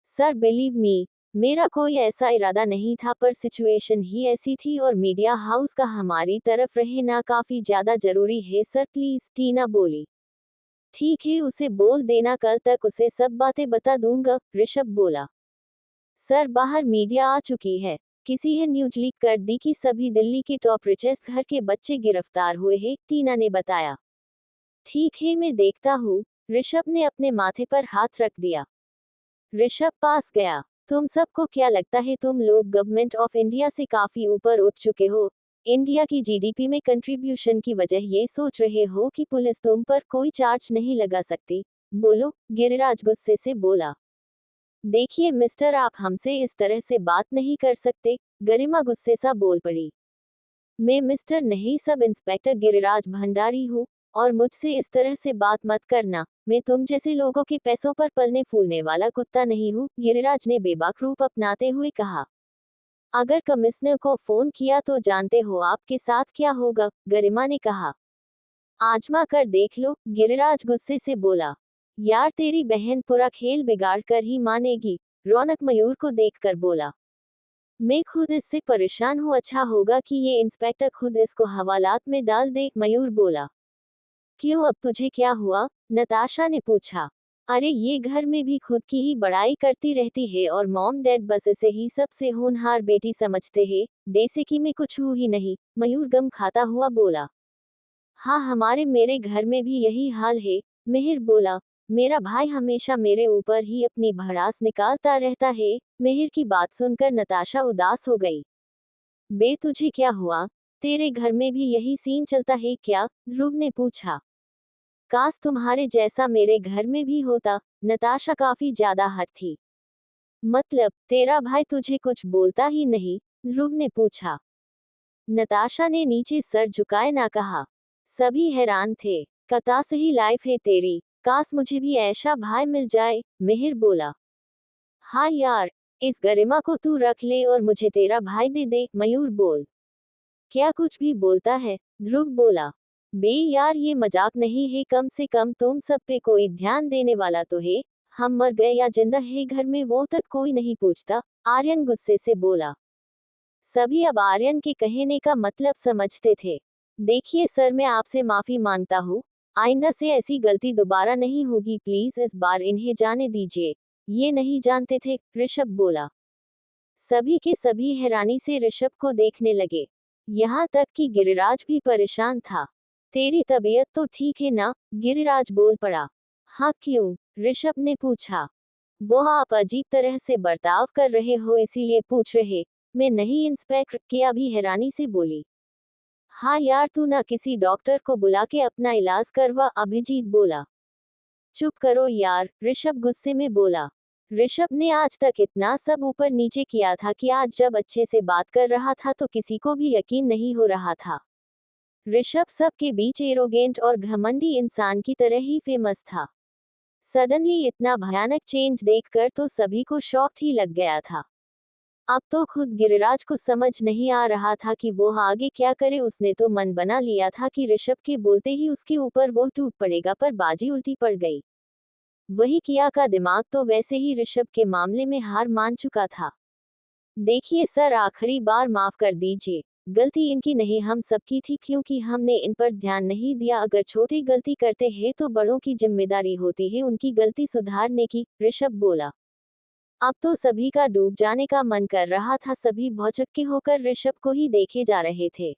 सर बिलीव मी, मेरा कोई ऐसा इरादा नहीं था, पर सिचुएशन ही ऐसी थी और मीडिया हाउस का हमारी तरफ रहना काफी ज्यादा जरूरी है सर प्लीज, टीना बोली। ठीक है, उसे बोल देना, कल तक उसे सब बातें बता दूंगा, ऋषभ बोला। सर बाहर मीडिया आ चुकी है, किसी है न्यूज लीक कर दी कि सभी दिल्ली के टॉप रिचेस्ट घर के बच्चे गिरफ्तार हुए हैं, टीना ने बताया। ठीक है, मैं देखता हूँ, ऋषभ ने अपने माथे पर हाथ रख दिया। ऋषभ पास गया। तुम सबको क्या लगता है तुम लोग गवर्नमेंट ऑफ इंडिया से काफी ऊपर उठ चुके हो? इंडिया की जीडीपी में कंट्रीब्यूशन की वजह ये सोच रहे हो कि पुलिस तुम पर कोई चार्ज नहीं लगा सकती? बोलो, गिरिराज गुस्से से बोला। देखिए मिस्टर, आप हमसे इस तरह से बात नहीं कर सकते, गरिमा गुस्से सा बोल पड़ी। मैं मिस्टर नहीं, सब इंस्पेक्टर गिरिराज भंडारी हूँ, और मुझसे इस तरह से बात मत करना, मैं तुम जैसे लोगों के पैसों पर पलने फूलने वाला कुत्ता नहीं हूँ, गिरिराज ने बेबाक रूप अपनाते हुए कहा। अगर कमिश्नर को फोन किया तो जानते हो आपके साथ क्या होगा, गरिमा ने कहा। आजमा कर देख लो, गिरिराज गुस्से से बोला। यार तेरी बहन पूरा खेल बिगाड़ कर ही मानेगी, रौनक मयूर को देखकर बोला। मैं खुद इससे परेशान हूँ, अच्छा होगा कि ये इंस्पेक्टर खुद इसको हवालात में डाल दे, मयूर बोला। क्यों, अब तुझे क्या हुआ, नताशा ने पूछा। अरे ये घर में भी खुद की ही बड़ाई करती रहती है और मॉम डैड बस इसे ही सबसे होनहार बेटी समझते हैं, जैसे कि मैं कुछ हूँ ही नहीं, मयूर गम खाता हुआ बोला। हाँ हमारे मेरे घर में भी यही हाल है, मिहिर बोला। मेरा भाई हमेशा मेरे ऊपर ही अपनी भड़ास निकालता रहता है, मिहिर की बात सुनकर नताशा उदास हो गई। बे तुझे क्या हुआ, तेरे घर में भी यही सीन चलता है क्या, ध्रुव ने पूछा। काश तुम्हारे जैसा मेरे घर में भी होता, नताशा काफी ज्यादा हद थी। मतलब तेरा भाई तुझे कुछ बोलता ही नहीं, ध्रुव ने पूछा। नताशा ने नीचे सर झुकाए ना कहा। सभी हैरान थे। कता सही लाइफ है तेरी, काश मुझे भी ऐसा भाई मिल जाए, मिहिर बोला। हाँ यार, इस गरिमा को तू रख ले और मुझे तेरा भाई दे दे, मयूर बोल। क्या कुछ भी बोलता है, ध्रुव बोला। बे यार ये मजाक नहीं है, कम से कम तुम सब पे कोई ध्यान देने वाला तो है, हम मर गए या जिंदा है घर में वो तक कोई नहीं पूछता, आर्यन गुस्से से बोला। सभी अब आर्यन के कहने का मतलब समझते थे। देखिए सर, मैं आपसे माफी मांगता हूँ, आइंदा से ऐसी गलती दोबारा नहीं होगी, प्लीज इस बार इन्हें जाने दीजिए। ये नहीं जानते थे, ऋषभ बोला। सभी के सभी हैरानी से ऋषभ को देखने लगे। यहाँ तक कि गिरिराज भी परेशान था। तेरी तबीयत तो ठीक है ना, गिरिराज बोल पड़ा। हाँ क्यों, ऋषभ ने पूछा। वो आप अजीब तरह से बर्ताव कर रहे हो इसीलिए पूछ रहे। मैं नहीं इंस्पेक्टर, किया भी हैरानी से बोली। हाँ यार तू ना किसी डॉक्टर को बुला के अपना इलाज करवा, अभिजीत बोला। चुप करो यार, ऋषभ गुस्से में बोला। ऋषभ ने आज तक इतना सब ऊपर नीचे किया था कि आज जब अच्छे से बात कर रहा था तो किसी को भी यकीन नहीं हो रहा था। ऋषभ सबके बीच एरोगेंट और घमंडी इंसान की तरह ही फेमस था। सडनली इतना भयानक चेंज देखकर तो सभी को शॉक ही लग गया था। अब तो खुद गिरिराज को समझ नहीं आ रहा था कि वो आगे क्या करे, उसने तो मन बना लिया था कि ऋषभ के बोलते ही उसके ऊपर वो टूट पड़ेगा, पर बाजी उल्टी पड़ गई। वही किया का दिमाग तो वैसे ही ऋषभ के मामले में हार मान चुका था। देखिए सर, आखिरी बार माफ कर दीजिए, गलती इनकी नहीं हम सबकी थी क्योंकि हमने इन पर ध्यान नहीं दिया, अगर छोटे गलती करते हैं तो बड़ों की जिम्मेदारी होती है उनकी गलती सुधारने की, ऋषभ बोला। अब तो सभी का डूब जाने का मन कर रहा था, सभी भौचक्के होकर ऋषभ को ही देखे जा रहे थे।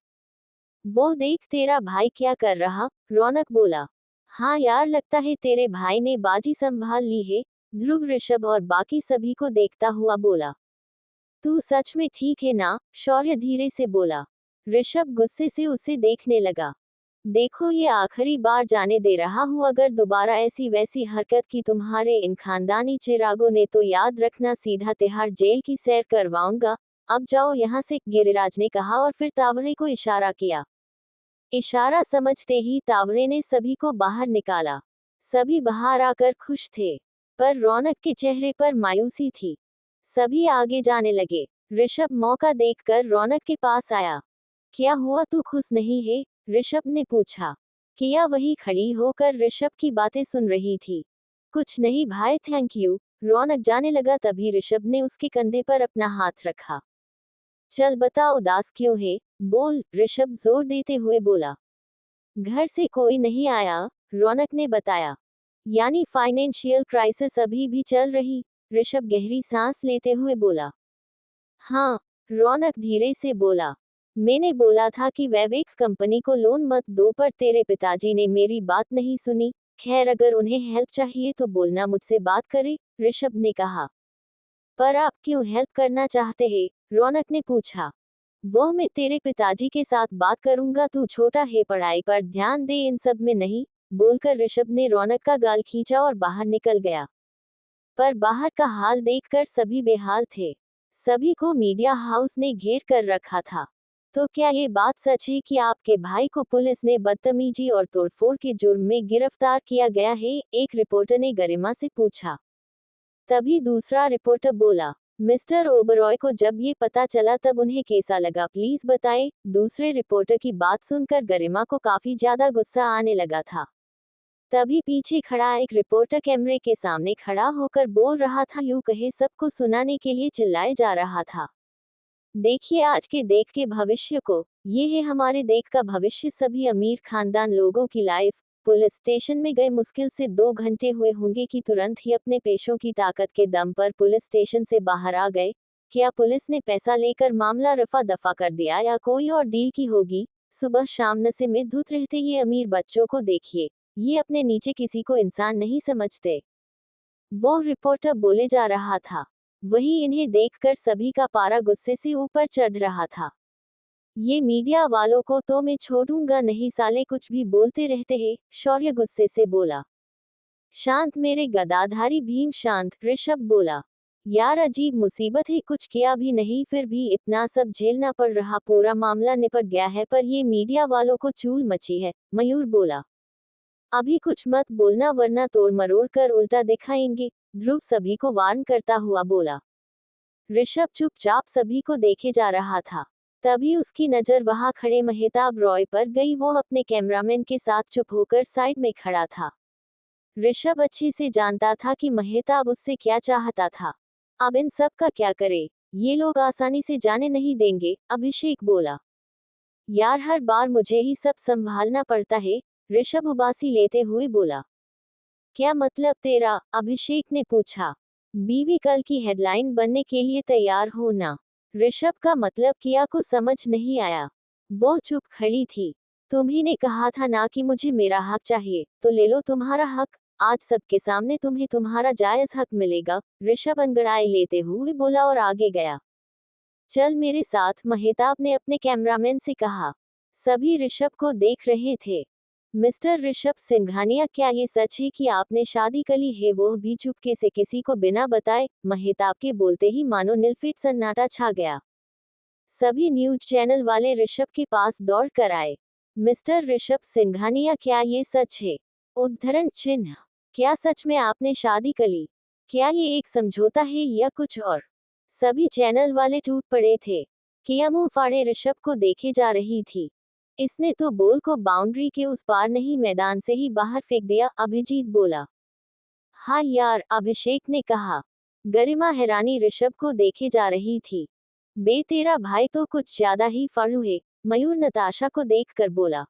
वो देख तेरा भाई क्या कर रहा, रौनक बोला। हाँ यार लगता है तेरे भाई ने बाजी संभाल ली है, ध्रुव ऋषभ और बाकी सभी को देखता हुआ बोला। तू सच में ठीक है ना, शौर्य धीरे से बोला। ऋषभ गुस्से से उसे देखने लगा। देखो ये आखिरी बार जाने दे रहा हूँ, अगर दोबारा ऐसी वैसी हरकत की तुम्हारे इन खानदानी चिरागों ने तो याद रखना सीधा तिहाड़ जेल की सैर करवाऊंगा। अब जाओ यहाँ से, गिरिराज ने कहा और फिर तावड़े को इशारा किया। इशारा समझते ही तावड़े ने सभी को बाहर निकाला। सभी बाहर आकर खुश थे, पर रौनक के चेहरे पर मायूसी थी। सभी आगे जाने लगे। ऋषभ मौका देखकर रौनक के पास आया। क्या हुआ, तू खुश नहीं है, ऋषभ ने पूछा। किया वही खड़ी होकर ऋषभ की बातें सुन रही थी। कुछ नहीं भाई, थैंक यू। रौनक जाने लगा तभी ऋषभ ने उसके कंधे पर अपना हाथ रखा। चल बता, उदास क्यों है? बोल, ऋषभ जोर देते हुए बोला। घर से कोई नहीं आया, रौनक ने बताया। यानी फाइनेंशियल क्राइसिस अभी भी चल रही? ऋषभ गहरी सांस लेते हुए बोला। हाँ, रौनक धीरे से बोला। मैंने बोला था कि वेवेक्स कंपनी को लोन मत दो, पर तेरे पिताजी ने मेरी बात नहीं सुनी। खैर, अगर उन्हें हेल्प चाहिए तो बोलना, मुझसे बात करे, ऋषभ ने कहा। पर आप क्यों हेल्प करना चाहते हैं? रौनक ने पूछा। वो मैं तेरे पिताजी के साथ बात करूंगा, तू छोटा है, पढ़ाई पर ध्यान दे, इन सब में नहीं, बोलकर ऋषभ ने रौनक का गाल खींचा और बाहर निकल गया। पर बाहर का हाल देखकर सभी बेहाल थे। सभी को मीडिया हाउस ने घेर कर रखा था। तो क्या ये बात सच है कि आपके भाई को पुलिस ने बदतमीजी और तोड़फोड़ के जुर्म में गिरफ्तार किया गया है? एक रिपोर्टर ने गरिमा से पूछा। तभी दूसरा रिपोर्टर बोला। मिस्टर ओबरॉय को जब ये पता चला तब उन्हें कैसा लगा, प्लीज बताएं। दूसरे रिपोर्टर की बात सुनकर गरिमा को काफी ज्यादा गुस्सा आने लगा था। तभी पीछे खड़ा एक रिपोर्टर कैमरे के सामने खड़ा होकर बोल रहा था, यूं कहे सबको सुनाने के लिए चिल्लाए जा रहा था। देखिए आज के देश के भविष्य को, ये है हमारे देश का भविष्य, सभी अमीर खानदान लोगों की लाइफ। पुलिस स्टेशन में गए मुश्किल से 2 घंटे हुए होंगे कि तुरंत ही अपने पेशों की ताकत के दम पर पुलिस स्टेशन से बाहर आ गए। क्या पुलिस ने पैसा लेकर मामला रफा दफा कर दिया या कोई और डील की होगी? सुबह शाम नशे में धुत रहते ये अमीर बच्चों को देखिए, ये अपने नीचे किसी को इंसान नहीं समझते। वो रिपोर्टर बोले जा रहा था। वही इन्हें देखकर सभी का पारा गुस्से से ऊपर चढ़ रहा था। ये मीडिया वालों को तो मैं छोड़ूंगा नहीं, साले कुछ भी बोलते रहते हैं, शौर्य गुस्से से बोला। शांत मेरे गदाधारी भीम, शांत, ऋषभ बोला। यार अजीब मुसीबत है, कुछ किया भी नहीं फिर भी इतना सब झेलना पड़ रहा, पूरा मामला निपट गया है पर ये मीडिया वालों को चूल मची है, मयूर बोला। अभी कुछ मत बोलना वरना तोड़ मरोड़ कर उल्टा दिखाएंगे, ध्रुव सभी को वार्न करता हुआ बोला। ऋषभ चुपचाप सभी को देखे जा रहा था। तभी उसकी नजर वहां खड़े मेहताब रॉय पर गई, वो अपने कैमरामैन के साथ चुप होकर साइड में खड़ा था। ऋषभ अच्छे से जानता था कि मेहताब उससे क्या चाहता था। अब इन सब का क्या करे, ये लोग आसानी से जाने नहीं देंगे, अभिषेक बोला। यार हर बार मुझे ही सब संभालना पड़ता है, ऋषभ उबासी लेते हुए बोला। क्या मतलब तेरा? अभिषेक ने पूछा। बीवी कल की हेडलाइन बनने के लिए तैयार हो ना? ऋषभ का मतलब किया को समझ नहीं आया। वो चुप खड़ी थी। तुम्ही ने कहा था ना कि मुझे मेरा हक चाहिए, तो ले लो तुम्हारा हक, आज सबके सामने तुम्हें तुम्हारा जायज हक मिलेगा, ऋषभ अंगड़ाई लेते हुए बोला और आगे गया। चल मेरे साथ, मेहताब ने अपने कैमरामैन से कहा। सभी ऋषभ को देख रहे थे। मिस्टर ऋषभ सिंघानिया, क्या ये सच है कि आपने शादी करी है, वो भी चुपके से किसी को बिना बताए? मेहताब के बोलते ही मानो नीलफेट सन्नाटा छा गया। सभी न्यूज चैनल वाले ऋषभ के पास दौड़ कर आए। मिस्टर ऋषभ सिंघानिया, क्या ये सच है? उद्धरण चिन्ह। क्या सच में आपने शादी करी? क्या ये एक समझौता है या कुछ और? सभी चैनल वाले टूट पड़े थे। किया मुंह फाड़े ऋषभ को देखे जा रही थी। इसने तो बॉल को बाउंड्री के उस पार नहीं मैदान से ही बाहर फेंक दिया, अभिजीत बोला। हाँ यार, अभिषेक ने कहा। गरिमा हैरानी ऋषभ को देखे जा रही थी। बे तेरा भाई तो कुछ ज्यादा ही फाड़ू है, मयूर नताशा को देखकर बोला।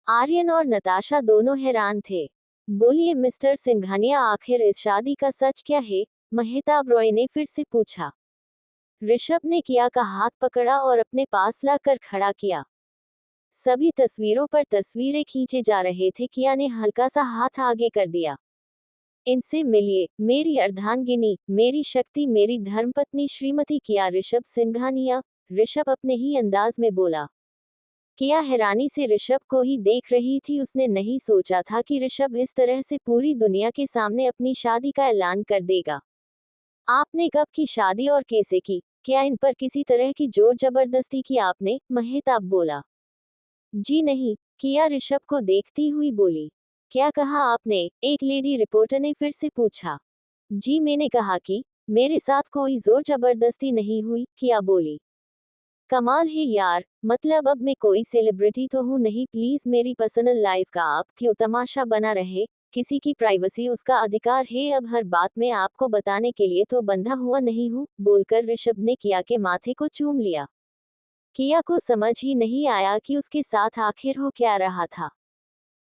आर्यन और नताशा दोनों हैरान थे। बोलिए मिस्टर सिंघानिया, आखिर इस शादी का सच क्या है? मेहताब रॉय ने फिर से पूछा। ऋषभ ने किया का हाथ पकड़ा और अपने पास लाकर खड़ा किया। सभी तस्वीरों पर तस्वीरें खींचे जा रहे थे, किया ने हल्का सा हाथ आगे कर दिया। इनसे मिलिए, मेरी अर्धांगिनी, मेरी शक्ति, मेरी धर्मपत्नी श्रीमती किया, ऋषभ सिंघानिया, ऋषभ अपने ही अंदाज में बोला। किया हैरानी से ऋषभ को ही देख रही थी, उसने नहीं सोचा था कि ऋषभ इस तरह से पूरी दुनिया के सामने अपनी शादी का ऐलान कर देगा। आपने कब की शादी और कैसे की? क्या इन पर किसी तरह की जोर जबरदस्ती की आपने? मेहताब बोला। जी नहीं, किया ऋषभ को देखती हुई बोली। क्या कहा आपने? एक लेडी रिपोर्टर ने फिर से पूछा। जी मैंने कहा कि मेरे साथ कोई जोर जबरदस्ती नहीं हुई, किया बोली। कमाल है यार, मतलब अब मैं कोई सेलिब्रिटी तो हूँ नहीं, प्लीज मेरी पर्सनल लाइफ का आप क्यों तमाशा बना रहे? किसी की प्राइवेसी उसका अधिकार है, अब हर बात में आपको बताने के लिए तो बंधा हुआ नहीं हूँ, बोलकर ऋषभ ने किया के माथे को चूम लिया। किया को समझ ही नहीं आया कि उसके साथ आखिर हो क्या रहा था।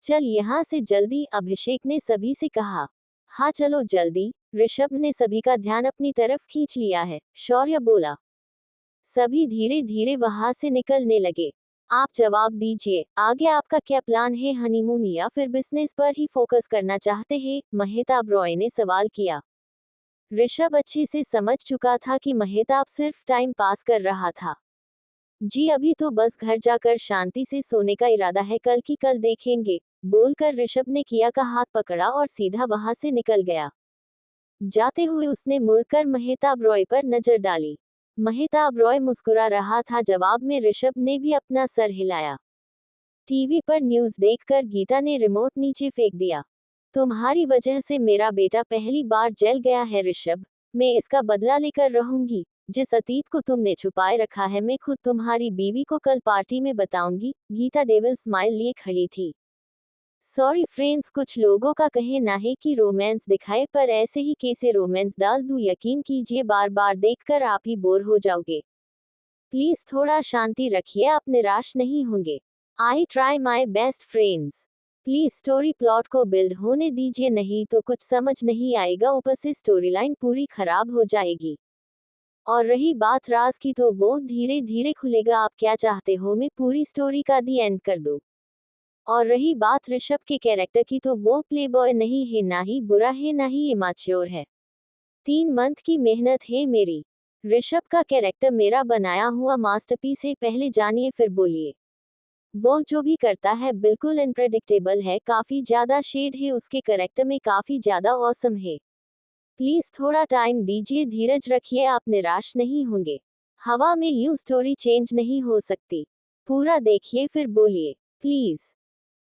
चल यहाँ से जल्दी, अभिषेक ने सभी से कहा। हाँ चलो जल्दी, ऋषभ ने सभी का ध्यान अपनी तरफ खींच लिया है, शौर्य बोला। सभी धीरे धीरे वहां से निकलने लगे। आप जवाब दीजिए, आगे आपका क्या प्लान है, हनीमून या फिर बिजनेस पर ही फोकस करना चाहते हैं, मेहताब रॉय ने सवाल किया। ऋषभ अच्छे से समझ चुका था कि मेहताब सिर्फ टाइम पास कर रहा था। जी अभी तो बस घर जाकर शांति से सोने का इरादा है, कल की कल देखेंगे, बोलकर ऋषभ ने किया का हाथ पकड़ा और सीधा वहां से निकल गया। जाते हुए उसने मुड़कर मेहताब रॉय पर नजर डाली। मेहताब रॉय मुस्कुरा रहा था, जवाब में ऋषभ ने भी अपना सर हिलाया। टीवी पर न्यूज देखकर गीता ने रिमोट नीचे फेंक दिया। तुम्हारी वजह से मेरा बेटा पहली बार जल गया है ऋषभ, मैं इसका बदला लेकर रहूंगी। जिस अतीत को तुमने छुपाए रखा है मैं खुद तुम्हारी बीवी को कल पार्टी में बताऊंगी। गीता डेविल स्माइल लिए खड़ी थी। सॉरी फ्रेंड्स, कुछ लोगों का कहना है कि रोमांस दिखाए, पर ऐसे ही कैसे रोमांस डाल दूं, यकीन कीजिए बार बार देखकर आप ही बोर हो जाओगे। प्लीज थोड़ा शांति रखिए, आप निराश नहीं होंगे। आई try my best friends. Please story plot को बिल्ड होने दीजिए, नहीं तो कुछ समझ नहीं आएगा, ऊपर से स्टोरी लाइन पूरी खराब हो जाएगी। और रही बात राज की तो वो धीरे धीरे खुलेगा। आप क्या चाहते हो मैं पूरी स्टोरी का दी एंड कर दूं? और रही बात ऋषभ के कैरेक्टर की तो वो प्लेबॉय नहीं है, ना ही बुरा है, ना ही इमैच्योर है। 3 मंथ की मेहनत है मेरी। ऋषभ का कैरेक्टर मेरा बनाया हुआ मास्टरपीस है, पहले जानिए फिर बोलिए। वो जो भी करता है बिल्कुल अनप्रेडिक्टेबल है, काफी ज्यादा शेड है उसके कैरेक्टर में, काफी ज्यादा ऑसम है। प्लीज थोड़ा टाइम दीजिए, धीरज रखिए, आप निराश नहीं होंगे। हवा में यूं स्टोरी चेंज नहीं हो सकती। पूरा देखिए फिर बोलिए प्लीज।